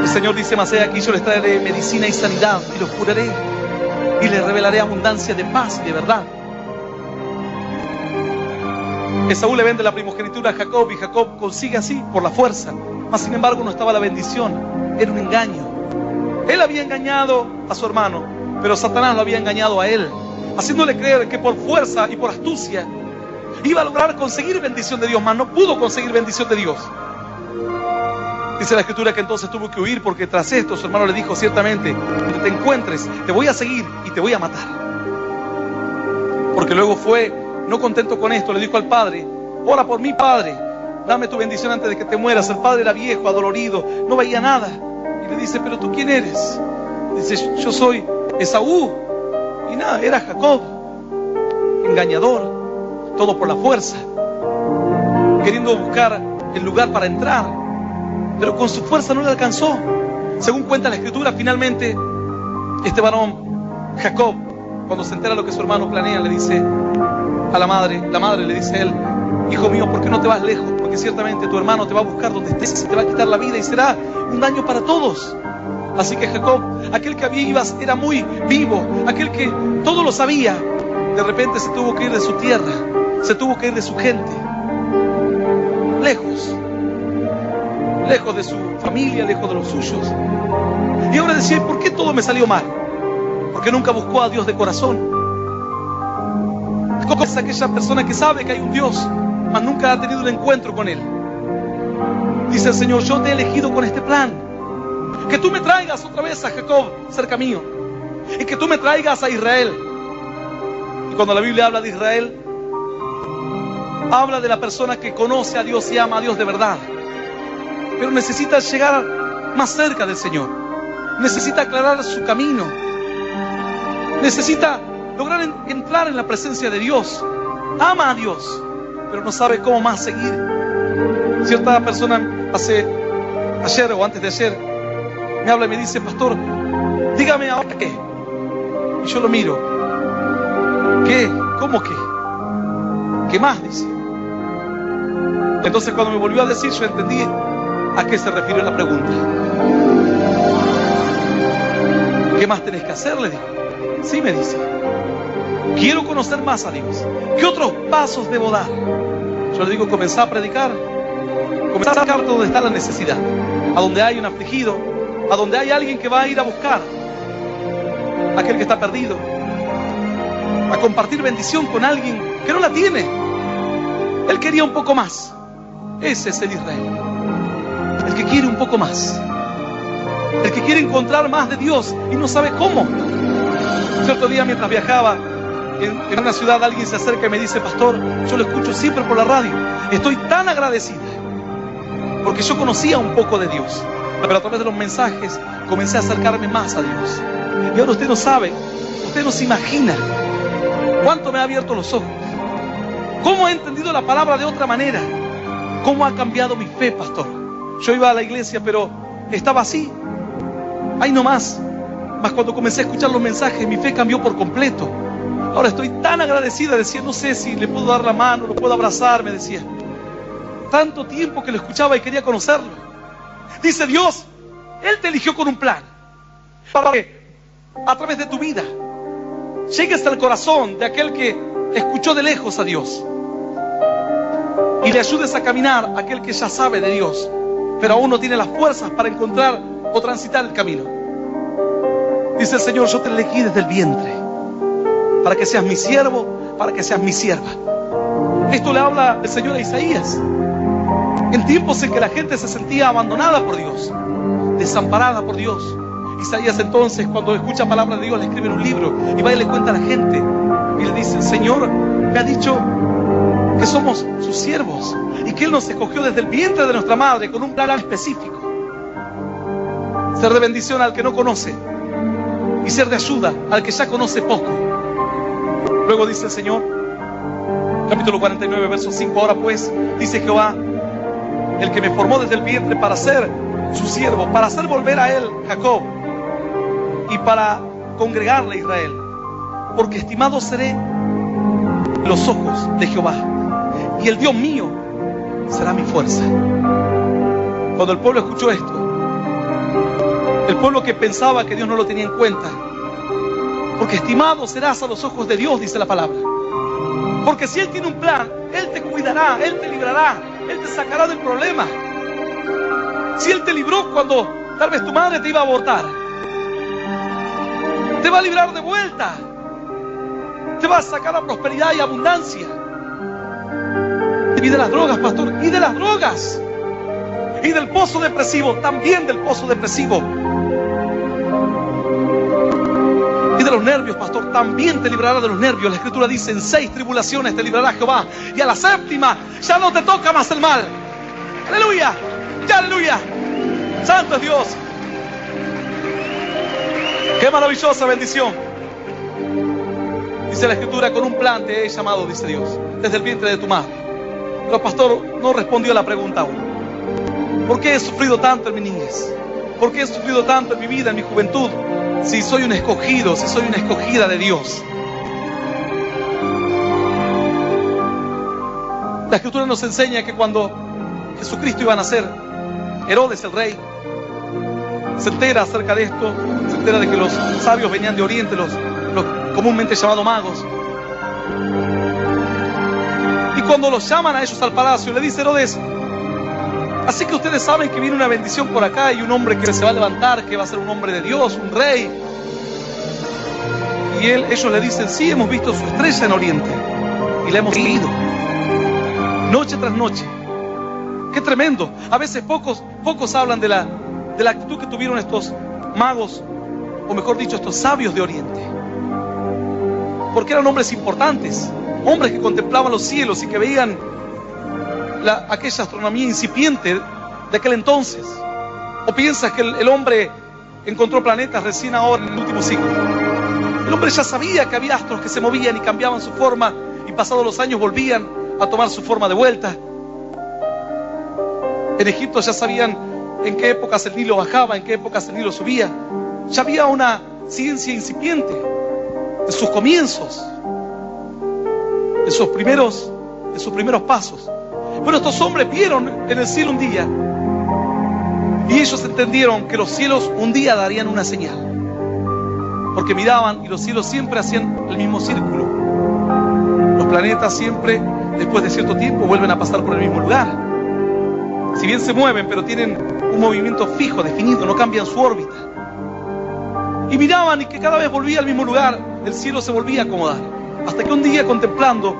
el Señor dice, mas he aquí yo les traeré medicina y sanidad, y los curaré, y les revelaré abundancia de paz y de verdad. Esaú le vende la primogenitura a Jacob, y Jacob consigue así por la fuerza. Mas sin embargo no estaba la bendición, era un engaño. Él había engañado a su hermano, pero Satanás lo había engañado a él, haciéndole creer que por fuerza y por astucia iba a lograr conseguir bendición de Dios, mas no pudo conseguir bendición de Dios. Dice la Escritura que entonces tuvo que huir, porque tras esto su hermano le dijo, ciertamente, donde te encuentres, te voy a seguir y te voy a matar. Porque luego fue, no contento con esto, le dijo al padre, ora por mí, padre, dame tu bendición antes de que te mueras. El padre era viejo, adolorido, no veía nada. Y le dice, pero ¿tú quién eres? Dice, yo soy Esaú. Y nada, era Jacob, engañador, todo por la fuerza, queriendo buscar el lugar para entrar, pero con su fuerza no le alcanzó. Según cuenta la Escritura, finalmente este varón, Jacob, cuando se entera lo que su hermano planea, le dice a la madre le dice a él, hijo mío, ¿por qué no te vas lejos? Porque ciertamente tu hermano te va a buscar donde estés y te va a quitar la vida y será un daño para todos. Así que Jacob, aquel que había era muy vivo, aquel que todo lo sabía, de repente se tuvo que ir de su tierra, se tuvo que ir de su gente, lejos de su familia, lejos de los suyos. Y ahora decía, ¿por qué todo me salió mal? Porque nunca buscó a Dios de corazón. Jacob es aquella persona que sabe que hay un Dios, mas nunca ha tenido un encuentro con Él. Dice el Señor, yo te he elegido con este plan, que tú me traigas otra vez a Jacob cerca mío, y que tú me traigas a Israel. Y cuando la Biblia habla de Israel, habla de la persona que conoce a Dios y ama a Dios de verdad, pero necesita llegar más cerca del Señor, necesita aclarar su camino, necesita lograr entrar en la presencia de Dios. Ama a Dios, pero no sabe cómo más seguir. Cierta persona ayer o antes de ayer me habla y me dice, pastor, dígame ahora qué. Y yo lo miro. ¿Qué? ¿Cómo qué? ¿Qué más? Dice. Entonces cuando me volvió a decir, yo entendí a qué se refirió la pregunta. ¿Qué más tenés que hacer? Le digo. Sí, me dice. Quiero conocer más a Dios. ¿Qué otros pasos debo dar? Yo le digo, comenzá a predicar. Comenzá a sacar donde está la necesidad, a donde hay un afligido, a donde hay alguien que va a ir a buscar, aquel que está perdido, a compartir bendición con alguien que no la tiene. Él quería un poco más. Ese es el Israel, el que quiere un poco más, el que quiere encontrar más de Dios y no sabe cómo. Cierto día, mientras viajaba en una ciudad, alguien se acerca y me dice, pastor, yo lo escucho siempre por la radio, estoy tan agradecida porque yo conocía un poco de Dios, pero a través de los mensajes comencé a acercarme más a Dios. Y ahora usted no sabe, usted no se imagina cuánto me ha abierto los ojos. ¿Cómo he entendido la palabra de otra manera? ¿Cómo ha cambiado mi fe, pastor? Yo iba a la iglesia, pero estaba así. Ahí nomás. Mas cuando comencé a escuchar los mensajes, mi fe cambió por completo. Ahora estoy tan agradecida, decía, no sé si le puedo dar la mano, lo puedo abrazar, me decía. Tanto tiempo que lo escuchaba y quería conocerlo. Dice Dios, Él te eligió con un plan. Para que a través de tu vida llegues al corazón de aquel que escuchó de lejos a Dios. Y le ayudes a caminar a aquel que ya sabe de Dios, pero aún no tiene las fuerzas para encontrar o transitar el camino. Dice el Señor, yo te elegí desde el vientre, para que seas mi siervo, para que seas mi sierva. Esto le habla el Señor a Isaías, en tiempos en que la gente se sentía abandonada por Dios, desamparada por Dios. Isaías entonces, cuando escucha palabras de Dios, le escribe en un libro y va y le cuenta a la gente y le dice, el Señor me ha dicho que somos sus siervos y que Él nos escogió desde el vientre de nuestra madre con un plan específico. Ser de bendición al que no conoce y ser de ayuda al que ya conoce poco. Luego dice el Señor, capítulo 49, verso 5, ahora pues, dice Jehová, el que me formó desde el vientre para ser su siervo, para hacer volver a él Jacob y para congregarle a Israel, porque estimado seré en los ojos de Jehová y el Dios mío será mi fuerza. Cuando el pueblo escuchó esto, el pueblo que pensaba que Dios no lo tenía en cuenta, porque estimado serás a los ojos de Dios, dice la palabra, porque si Él tiene un plan, Él te cuidará, Él te librará, Él te sacará del problema. Si Él te libró cuando tal vez tu madre te iba a abortar, te va a librar de vuelta, te va a sacar a prosperidad y abundancia. Y de las drogas, pastor, y de las drogas, y del pozo depresivo, también del pozo depresivo, y de los nervios, pastor, también te librará de los nervios. La Escritura dice, en 6 tribulaciones te librará Jehová, y a la 7ª ya no te toca más el mal. Aleluya, aleluya, santo es Dios. Qué maravillosa bendición. Dice la Escritura, con un plan te he llamado, dice Dios, desde el vientre de tu madre. Pero el pastor no respondió a la pregunta aún. ¿Por qué he sufrido tanto en mi niñez? ¿Por qué he sufrido tanto en mi vida, en mi juventud? Si soy un escogido, si soy una escogida de Dios. La Escritura nos enseña que cuando Jesucristo iba a nacer, Herodes el rey se entera acerca de esto, se entera de que los sabios venían de Oriente, los comúnmente llamados magos. Y cuando los llaman a ellos al palacio, le dice Herodes, así que ustedes saben que viene una bendición por acá y un hombre que se va a levantar, que va a ser un hombre de Dios, un rey. Y ellos le dicen, sí, hemos visto su estrella en Oriente y la hemos seguido noche tras noche. Qué tremendo. A veces pocos hablan de la actitud que tuvieron estos magos, o mejor dicho, estos sabios de Oriente, porque eran hombres importantes, hombres que contemplaban los cielos y que veían aquella astronomía incipiente de aquel entonces. ¿O piensas que el hombre encontró planetas recién ahora en el último siglo? El hombre ya sabía que había astros que se movían y cambiaban su forma, y pasados los años volvían a tomar su forma de vuelta. En Egipto ya sabían en qué épocas el Nilo bajaba, en qué épocas el Nilo subía. Ya había una ciencia incipiente en sus comienzos, en sus primeros pasos. Pero estos hombres vieron en el cielo un día, y ellos entendieron que los cielos un día darían una señal, porque miraban y los cielos siempre hacían el mismo círculo. Los planetas siempre, después de cierto tiempo, vuelven a pasar por el mismo lugar. Si bien se mueven, pero tienen un movimiento fijo, definido, no cambian su órbita. Y miraban, y que cada vez volvía al mismo lugar, el cielo se volvía a acomodar. Hasta que un día, contemplando,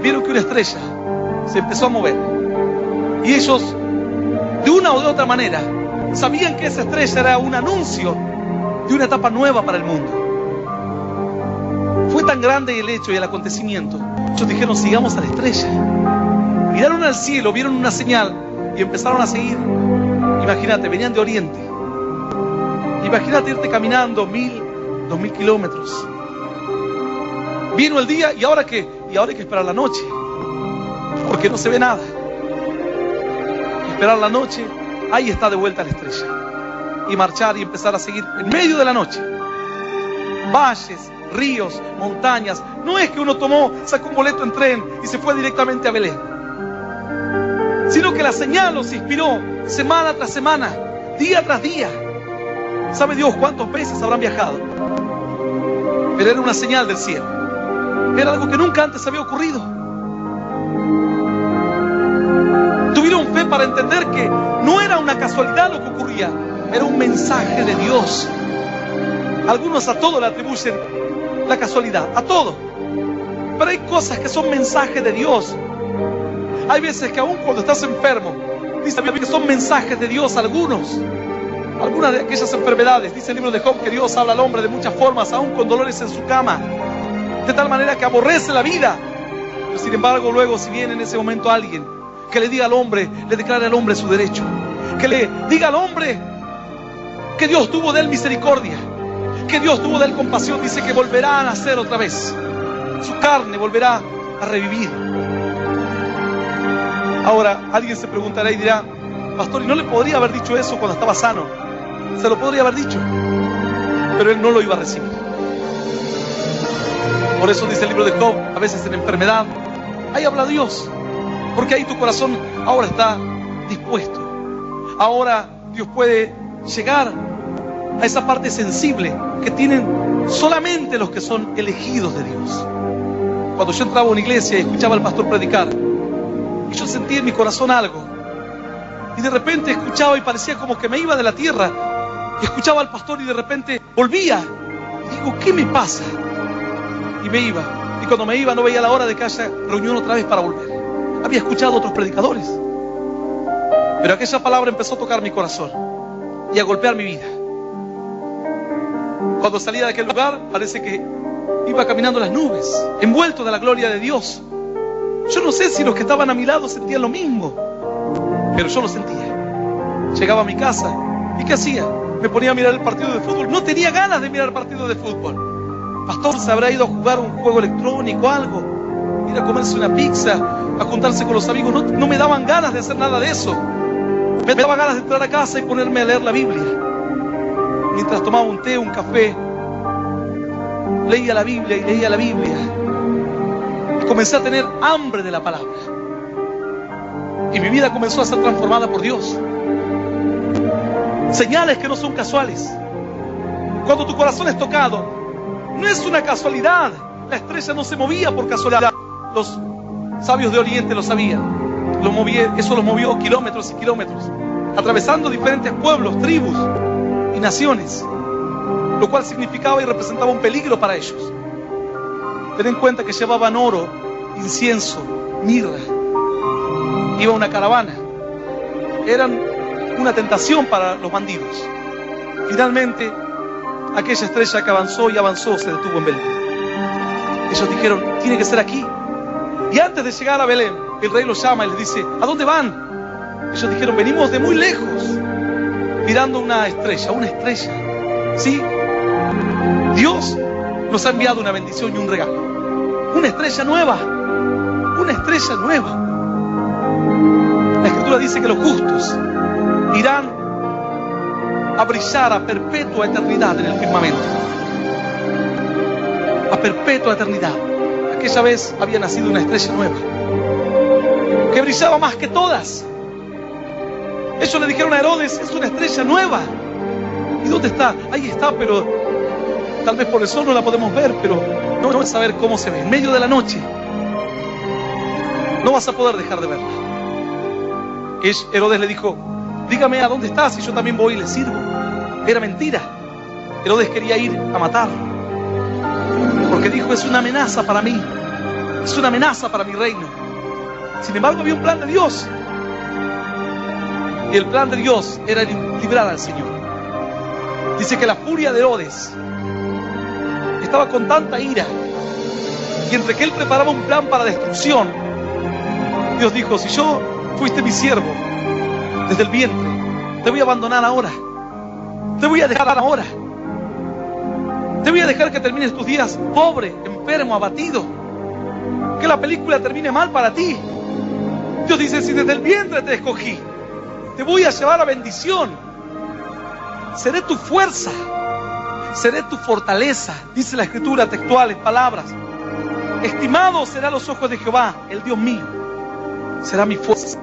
vieron que una estrella se empezó a mover. Y ellos, de una o de otra manera, sabían que esa estrella era un anuncio de una etapa nueva para el mundo. Fue tan grande el hecho y el acontecimiento, ellos dijeron, sigamos a la estrella. Miraron al cielo, vieron una señal y empezaron a seguir. Imagínate, venían de Oriente. Imagínate irte caminando 1000, 2000 kilómetros. Vino el día, ¿y ahora qué? ¿Y y ahora hay que esperar la noche, porque no se ve nada. Esperar la noche, ahí está de vuelta la estrella. Y marchar y empezar a seguir en medio de la noche. Valles, ríos, montañas. No es que uno sacó un boleto en tren y se fue directamente a Belén, sino que la señal los inspiró semana tras semana, día tras día. ¿Sabe Dios cuántas veces habrán viajado? Pero era una señal del cielo. Era algo que nunca antes había ocurrido. Tuvieron fe para entender que no era una casualidad lo que ocurría, era un mensaje de Dios. Algunos a todo le atribuyen la casualidad, a todo. Pero hay cosas que son mensajes de Dios. Hay veces que aún cuando estás enfermo, dice que son mensajes de Dios algunas de aquellas enfermedades. Dice el libro de Job que Dios habla al hombre de muchas formas, aún con dolores en su cama, de tal manera que aborrece la vida. Pero sin embargo, luego si viene en ese momento alguien que le diga al hombre, le declare al hombre su derecho, que le diga al hombre que Dios tuvo de él misericordia, que Dios tuvo de él compasión, dice que volverá a nacer otra vez, su carne volverá a revivir. Ahora alguien se preguntará y dirá: pastor, ¿y no le podría haber dicho eso cuando estaba sano? Se lo podría haber dicho, pero él no lo iba a recibir. Por eso dice el libro de Job, a veces en enfermedad, ahí habla Dios, porque ahí tu corazón ahora está dispuesto. Ahora Dios puede llegar a esa parte sensible que tienen solamente los que son elegidos de Dios. Cuando yo entraba a una iglesia y escuchaba al pastor predicar, y yo sentía en mi corazón algo, y de repente escuchaba y parecía como que me iba de la tierra, y escuchaba al pastor y de repente volvía, y digo: ¿qué me pasa? Y me iba, y cuando me iba no veía la hora de que haya reunión otra vez para volver. Había escuchado a otros predicadores, pero aquella palabra empezó a tocar mi corazón y a golpear mi vida. Cuando salía de aquel lugar, parece que iba caminando en las nubes, envuelto de la gloria de Dios. Yo no sé si los que estaban a mi lado sentían lo mismo, pero yo lo sentía. Llegaba a mi casa, ¿y qué hacía? Me ponía a mirar el partido de fútbol. No tenía ganas de mirar el partido de fútbol. Pastor, se habrá ido a jugar un juego electrónico, algo, ir a comerse una pizza, a juntarse con los amigos. No me daban ganas de hacer nada de eso. Me daban ganas de entrar a casa y ponerme a leer la Biblia. Mientras tomaba un té, un café, leía la Biblia y leía la Biblia. Y comencé a tener hambre de la palabra. Y mi vida comenzó a ser transformada por Dios. Señales que no son casuales. Cuando tu corazón es tocado, no es una casualidad. La estrella no se movía por casualidad. Los sabios de Oriente lo sabían. Eso los movió kilómetros y kilómetros, atravesando diferentes pueblos, tribus y naciones, lo cual significaba y representaba un peligro para ellos. Ten en cuenta que llevaban oro, incienso, mirra. Iba una caravana. Eran una tentación para los bandidos. Finalmente, aquella estrella que avanzó y avanzó se detuvo en Belén. Ellos dijeron: tiene que ser aquí. Y antes de llegar a Belén, el rey los llama y les dice: ¿a dónde van? Ellos dijeron: venimos de muy lejos, mirando una estrella. ¿Sí? Dios nos ha enviado una bendición y un regalo. Una estrella nueva. Una estrella nueva. La Escritura dice que los justos irán a brillar a perpetua eternidad en el firmamento. A perpetua eternidad. Aquella vez había nacido una estrella nueva que brillaba más que todas. Ellos le dijeron a Herodes: es una estrella nueva. ¿Y dónde está? Ahí está, pero tal vez por el sol no la podemos ver, pero no vas a saber cómo se ve. En medio de la noche no vas a poder dejar de verla. Herodes le dijo: dígame a dónde estás y yo también voy y le sirvo. Era mentira. Herodes quería ir a matarlo, porque dijo: es una amenaza para mí, es una amenaza para mi reino. Sin embargo, había un plan de Dios, y el plan de Dios era librar al Señor. Dice que la furia de Herodes estaba con tanta ira, y entre que él preparaba un plan para destrucción, Dios dijo: si yo fuiste mi siervo desde el vientre, te voy a abandonar ahora, te voy a dejar ahora, te voy a dejar que termines tus días pobre, enfermo, abatido. que la película termine mal para ti. Dios dice, si desde el vientre te escogí, te voy a llevar a bendición. Seré tu fuerza, seré tu fortaleza, dice la Escritura textual en palabras. Estimado será a los ojos de Jehová, el Dios mío, será mi fuerza.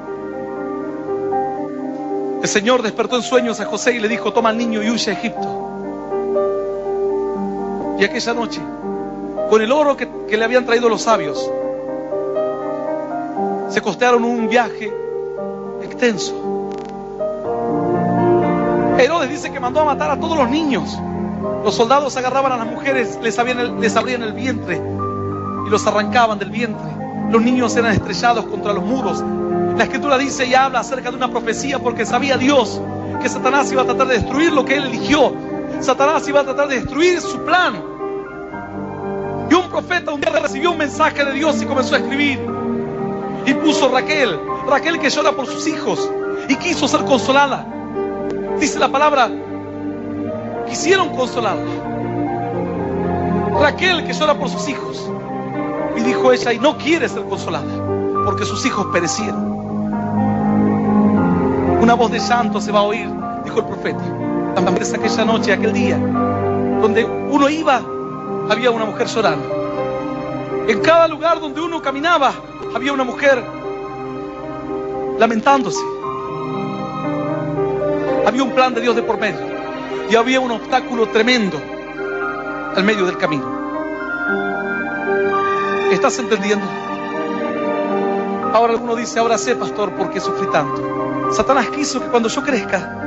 El Señor despertó en sueños a José y le dijo, toma al niño y huye a Egipto. Y aquella noche, con el oro que le habían traído los sabios, se costearon un viaje extenso. Herodes dice que mandó a matar a todos los niños. Los soldados agarraban a las mujeres, les abrían el vientre y los arrancaban del vientre. Los niños eran estrellados contra los muros. La Escritura dice y habla acerca de una profecía, porque sabía Dios que Satanás iba a tratar de destruir lo que él eligió. Satanás iba a tratar de destruir su plan. Y un profeta un día recibió un mensaje de Dios y comenzó a escribir. Y puso Raquel que llora por sus hijos y quiso ser consolada. Dice la palabra, quisieron consolarla. Raquel que llora por sus hijos. Y dijo ella, y no quiere ser consolada, porque sus hijos perecieron. Una voz de llanto se va a oír, dijo el profeta. También aquella noche, aquel día, donde uno iba, había una mujer llorando. En cada lugar donde uno caminaba, había una mujer lamentándose. Había un plan de Dios de por medio. Y había un obstáculo tremendo al medio del camino. ¿Estás entendiendo? Ahora alguno dice, ahora sé, pastor, por qué sufrí tanto. Satanás quiso que cuando yo crezca,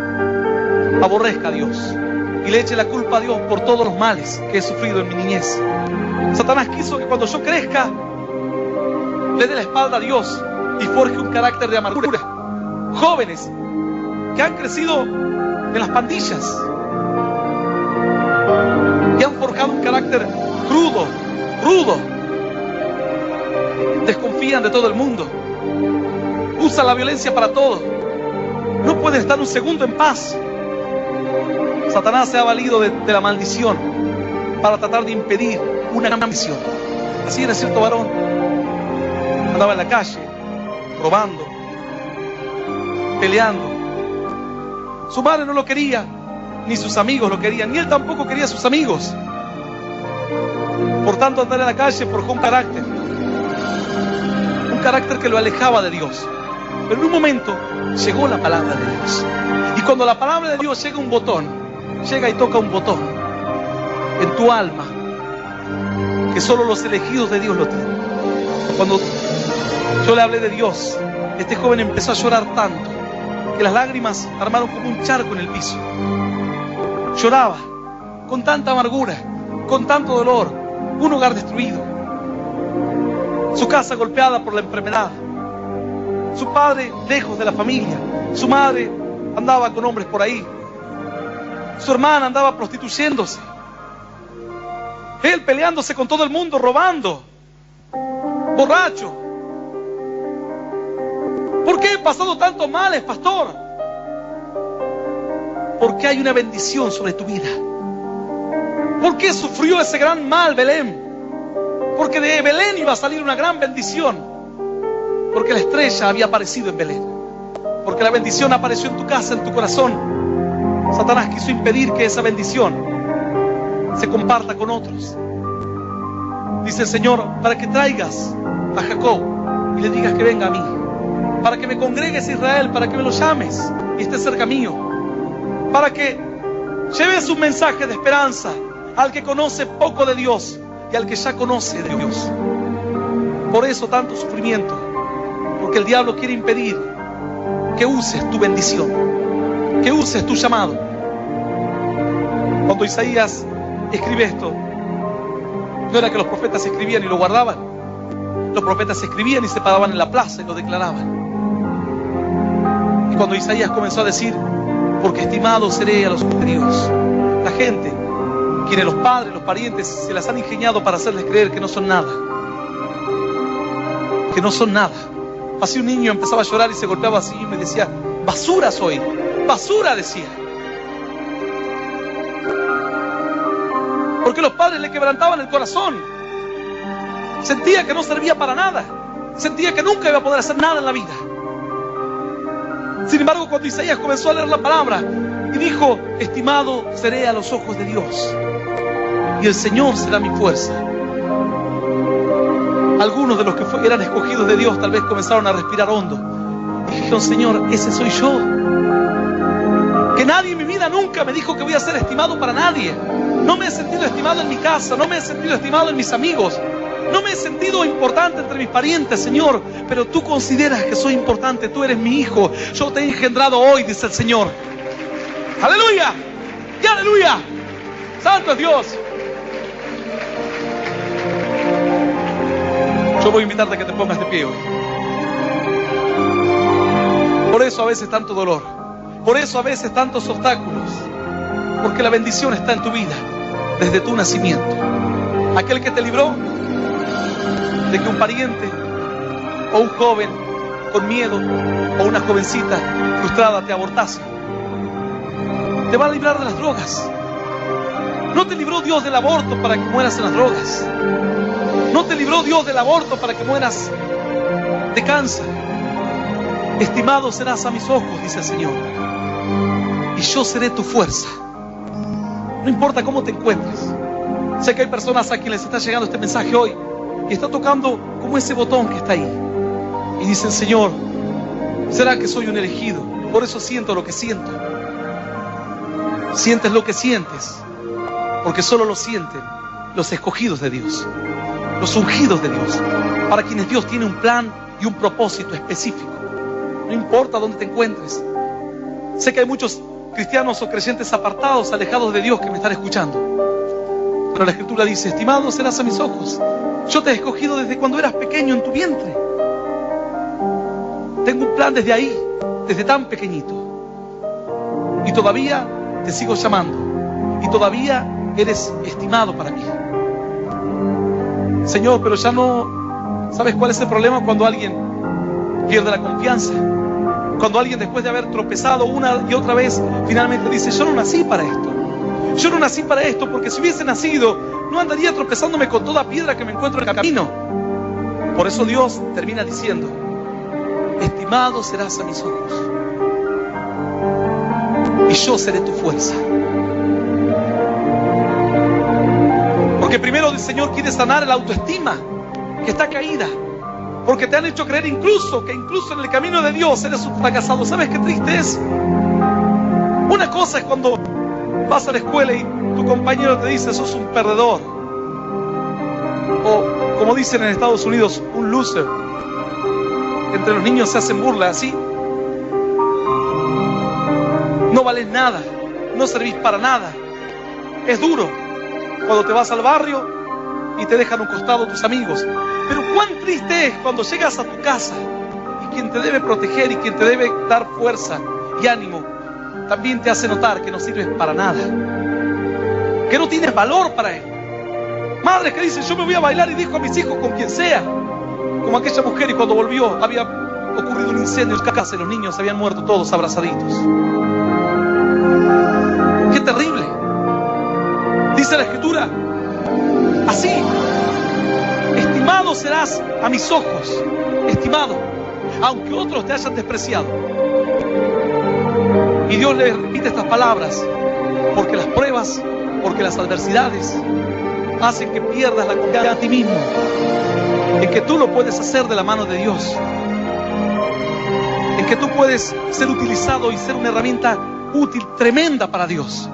aborrezca a Dios y le eche la culpa a Dios por todos los males que he sufrido en mi niñez. Satanás quiso que cuando yo crezca, le dé la espalda a Dios y forje un carácter de amargura. Jóvenes que han crecido en las pandillas y han forjado un carácter rudo, desconfían de todo el mundo, usan la violencia para todo, no pueden estar un segundo en paz. Satanás se ha valido de la maldición para tratar de impedir una gran misión. Así era cierto varón, andaba en la calle robando, peleando. Su madre no lo quería, ni sus amigos lo querían, ni él tampoco quería a sus amigos. Por tanto, andar en la calle forjó un carácter que lo alejaba de Dios. Pero en un momento llegó la palabra de Dios. Y cuando la palabra de Dios llega y toca un botón en tu alma, que solo los elegidos de Dios lo tienen. Cuando yo le hablé de Dios, este joven empezó a llorar tanto que las lágrimas armaron como un charco en el piso. Lloraba con tanta amargura, con tanto dolor, un hogar destruido, su casa golpeada por la enfermedad, su padre lejos de la familia, su madre andaba con hombres por ahí, su hermana andaba prostituyéndose, él peleándose con todo el mundo, robando, borracho. ¿Por qué he pasado tantos males, pastor? Porque hay una bendición sobre tu vida. ¿Por qué sufrió ese gran mal Belén? Porque de Belén iba a salir una gran bendición. Porque la estrella había aparecido en Belén. Porque la bendición apareció en tu casa, en tu corazón. Satanás quiso impedir que esa bendición se comparta con otros. Dice el Señor, para que traigas a Jacob y le digas que venga a mí. Para que me congregues a Israel, para que me lo llames y estés cerca mío. Para que lleves un mensaje de esperanza al que conoce poco de Dios y al que ya conoce de Dios. Por eso tanto sufrimiento, porque el diablo quiere impedir que uses tu bendición, que uses tu llamado. Cuando Isaías escribe esto, no era que los profetas escribían y lo guardaban. Los profetas escribían y se paraban en la plaza y lo declaraban. Y cuando Isaías comenzó a decir, porque estimado seré a los ojos de Dios, la gente, quienes los padres, los parientes, se las han ingeniado para hacerles creer que no son nada. Que no son nada. Así un niño empezaba a llorar y se golpeaba así y me decía, basura soy, basura decía. Porque los padres le quebrantaban el corazón. Sentía que no servía para nada. Sentía que nunca iba a poder hacer nada en la vida. Sin embargo, cuando Isaías comenzó a leer la palabra y dijo: estimado seré a los ojos de Dios, y el Señor será mi fuerza. Algunos de los que eran escogidos de Dios tal vez comenzaron a respirar hondo y dijeron: Señor, ese soy yo. Que nadie en mi vida nunca me dijo que voy a ser estimado para nadie. No me he sentido estimado en mi casa, no me he sentido estimado en mis amigos, no me he sentido importante entre mis parientes, Señor. Pero tú consideras que soy importante, tú eres mi hijo. Yo te he engendrado hoy, dice el Señor. ¡Aleluya! ¡Y aleluya! ¡Santo es Dios! Yo voy a invitarte a que te pongas de pie hoy. Por eso a veces tanto dolor, por eso a veces tantos obstáculos, porque la bendición está en tu vida desde tu nacimiento. Aquel que te libró de que un pariente o un joven con miedo o una jovencita frustrada te abortase, te va a librar de las drogas. No te libró Dios del aborto para que mueras en las drogas. No te libró Dios del aborto para que mueras de cáncer. Estimado serás a mis ojos, dice el Señor, y yo seré tu fuerza. No importa cómo te encuentres. Sé que hay personas a quienes les está llegando este mensaje hoy y está tocando como ese botón que está ahí y dicen: Señor, ¿será que soy un elegido? Por eso siento lo que siento. Sientes lo que sientes porque solo lo sienten los escogidos de Dios, los ungidos de Dios, para quienes Dios tiene un plan y un propósito específico. No importa dónde te encuentres. Sé que hay muchos cristianos o creyentes apartados, alejados de Dios, que me están escuchando. Pero la Escritura dice: estimado serás a mis ojos. Yo te he escogido desde cuando eras pequeño en tu vientre. Tengo un plan desde ahí, desde tan pequeñito. Y todavía te sigo llamando. Y todavía eres estimado para mí. Señor, pero ya no... ¿Sabes cuál es el problema? Cuando alguien pierde la confianza. Cuando alguien, después de haber tropezado una y otra vez, finalmente dice: yo no nací para esto. Yo no nací para esto, porque si hubiese nacido, no andaría tropezándome con toda piedra que me encuentro en el camino. Por eso Dios termina diciendo: estimado serás a mis ojos, y yo seré tu fuerza. Porque primero el Señor quiere sanar la autoestima que está caída. Porque te han hecho creer incluso en el camino de Dios eres un fracasado. ¿Sabes qué triste es? Una cosa es cuando vas a la escuela y tu compañero te dice: sos un perdedor. O, como dicen en Estados Unidos, un loser. Entre los niños se hacen burla así. No vales nada, no servís para nada. Es duro cuando te vas al barrio y te dejan a un costado tus amigos. Pero cuán triste es cuando llegas a tu casa y quien te debe proteger y quien te debe dar fuerza y ánimo también te hace notar que no sirves para nada, que no tienes valor para él. Madres que dicen: yo me voy a bailar y dejo a mis hijos con quien sea, como aquella mujer, y cuando volvió había ocurrido un incendio en casa y los niños habían muerto todos abrazaditos. ¡Qué terrible! Dice la Escritura así: estimado serás a mis ojos, estimado, aunque otros te hayan despreciado. Y Dios le repite estas palabras porque las pruebas, porque las adversidades hacen que pierdas la confianza en ti mismo, en que tú lo puedes hacer de la mano de Dios, en que tú puedes ser utilizado y ser una herramienta útil, tremenda para Dios.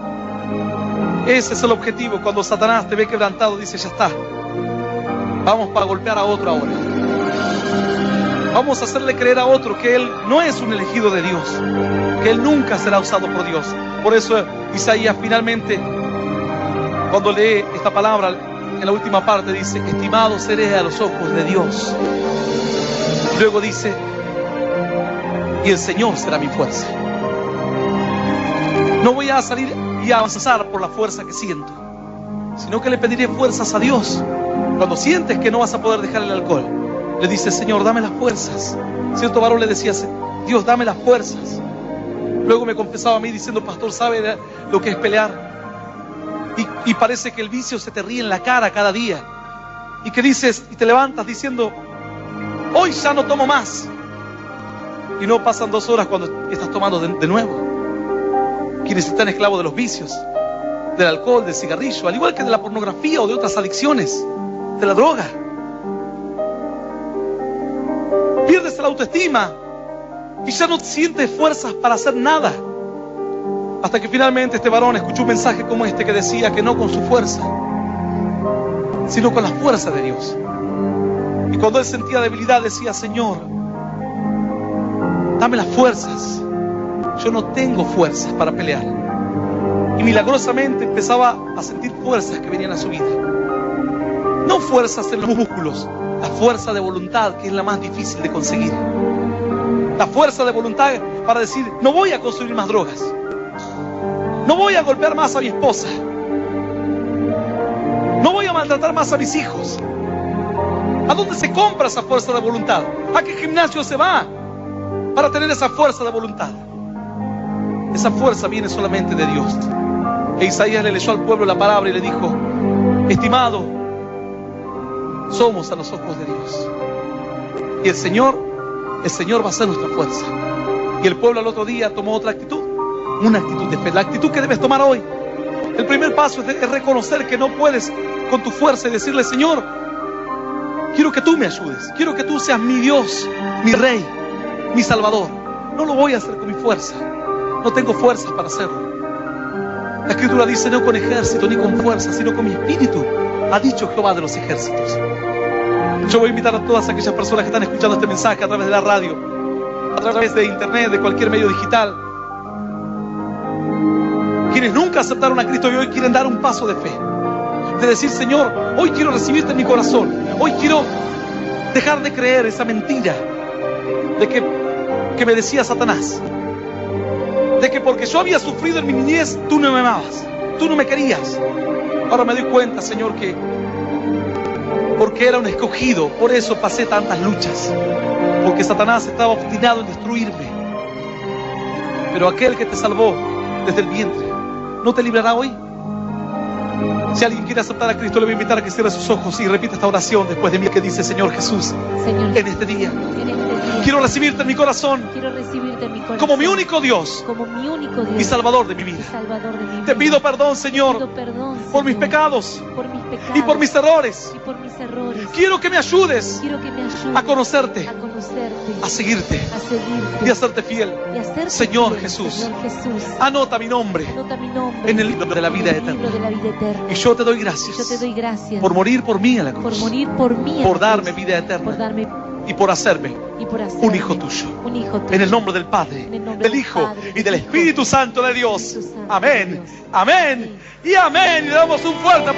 Ese es el objetivo. Cuando Satanás te ve quebrantado, dice: ya está, vamos para golpear a otro ahora. Vamos a hacerle creer a otro que él no es un elegido de Dios, que él nunca será usado por Dios. Por eso Isaías finalmente, cuando lee esta palabra, en la última parte dice: estimado seré a los ojos de Dios. Y luego dice: y el Señor será mi fuerza. No voy a salir y a avanzar por la fuerza que siento, sino que le pediré fuerzas a Dios. Cuando sientes que no vas a poder dejar el alcohol, le dices: Señor, dame las fuerzas. Cierto varón le decía: Dios, dame las fuerzas. Luego me confesaba a mí diciendo: pastor, ¿sabe lo que es pelear? Y parece que el vicio se te ríe en la cara cada día. y que dices y te levantas diciendo, hoy ya no tomo más. Y no pasan 2 horas cuando estás tomando de nuevo. Quienes están esclavos de los vicios, del alcohol, del cigarrillo, al igual que de la pornografía o de otras adicciones, de la droga. Pierdes la autoestima y ya no sientes fuerzas para hacer nada. Hasta que finalmente este varón escuchó un mensaje como este que decía que no con su fuerza, sino con la fuerza de Dios. Y cuando él sentía debilidad decía, Señor, dame las fuerzas. Yo no tengo fuerzas para pelear. Y milagrosamente empezaba a sentir fuerzas que venían a su vida. No fuerzas en los músculos, la fuerza de voluntad, que es la más difícil de conseguir. La fuerza de voluntad para decir, no voy a consumir más drogas. No voy a golpear más a mi esposa. No voy a maltratar más a mis hijos. ¿A dónde se compra esa fuerza de voluntad? ¿A qué gimnasio se va para tener esa fuerza de voluntad? Esa fuerza viene solamente de Dios. E Isaías le leyó al pueblo la palabra y le dijo, estimado, somos a los ojos de Dios. Y el Señor va a ser nuestra fuerza. Y el pueblo al otro día tomó otra actitud, una actitud de fe, la actitud que debes tomar hoy. El primer paso es reconocer que no puedes con tu fuerza y decirle, Señor, quiero que tú me ayudes, quiero que tú seas mi Dios, mi Rey, mi Salvador. No lo voy a hacer con mi fuerza, no tengo fuerzas para hacerlo. La Escritura dice, no con ejército ni con fuerza, sino con mi espíritu, ha dicho Jehová de los ejércitos. Yo voy a invitar a todas aquellas personas que están escuchando este mensaje a través de la radio, a través de internet, de cualquier medio digital, quienes nunca aceptaron a Cristo y hoy quieren dar un paso de fe, de decir, Señor, hoy quiero recibirte en mi corazón, hoy quiero dejar de creer esa mentira de que me decía Satanás, de que porque yo había sufrido en mi niñez, tú no me amabas, tú no me querías. Ahora me doy cuenta, Señor, que porque era un escogido, por eso pasé tantas luchas, porque Satanás estaba obstinado en destruirme. Pero aquel que te salvó desde el vientre, ¿no te librará hoy? Si alguien quiere aceptar a Cristo, le voy a invitar a que cierre sus ojos y repita esta oración después de mí, que dice, Señor Jesús, Señor, en este día quiero recibirte en mi corazón, como mi único Dios, y Salvador de mi vida. Te pido perdón, Señor, por mis pecados y por mis errores. Quiero que me ayudes a conocerte, a seguirte y a serte fiel. Señor Jesús, anota mi nombre en el libro de la vida eterna. Y yo te doy gracias por morir por mí en la cruz, por darme vida eterna y por hacerme un hijo tuyo. En el nombre del Padre, del Hijo y del Espíritu Santo de Dios. Amén, amén y amén. Y le damos un fuerte aplauso.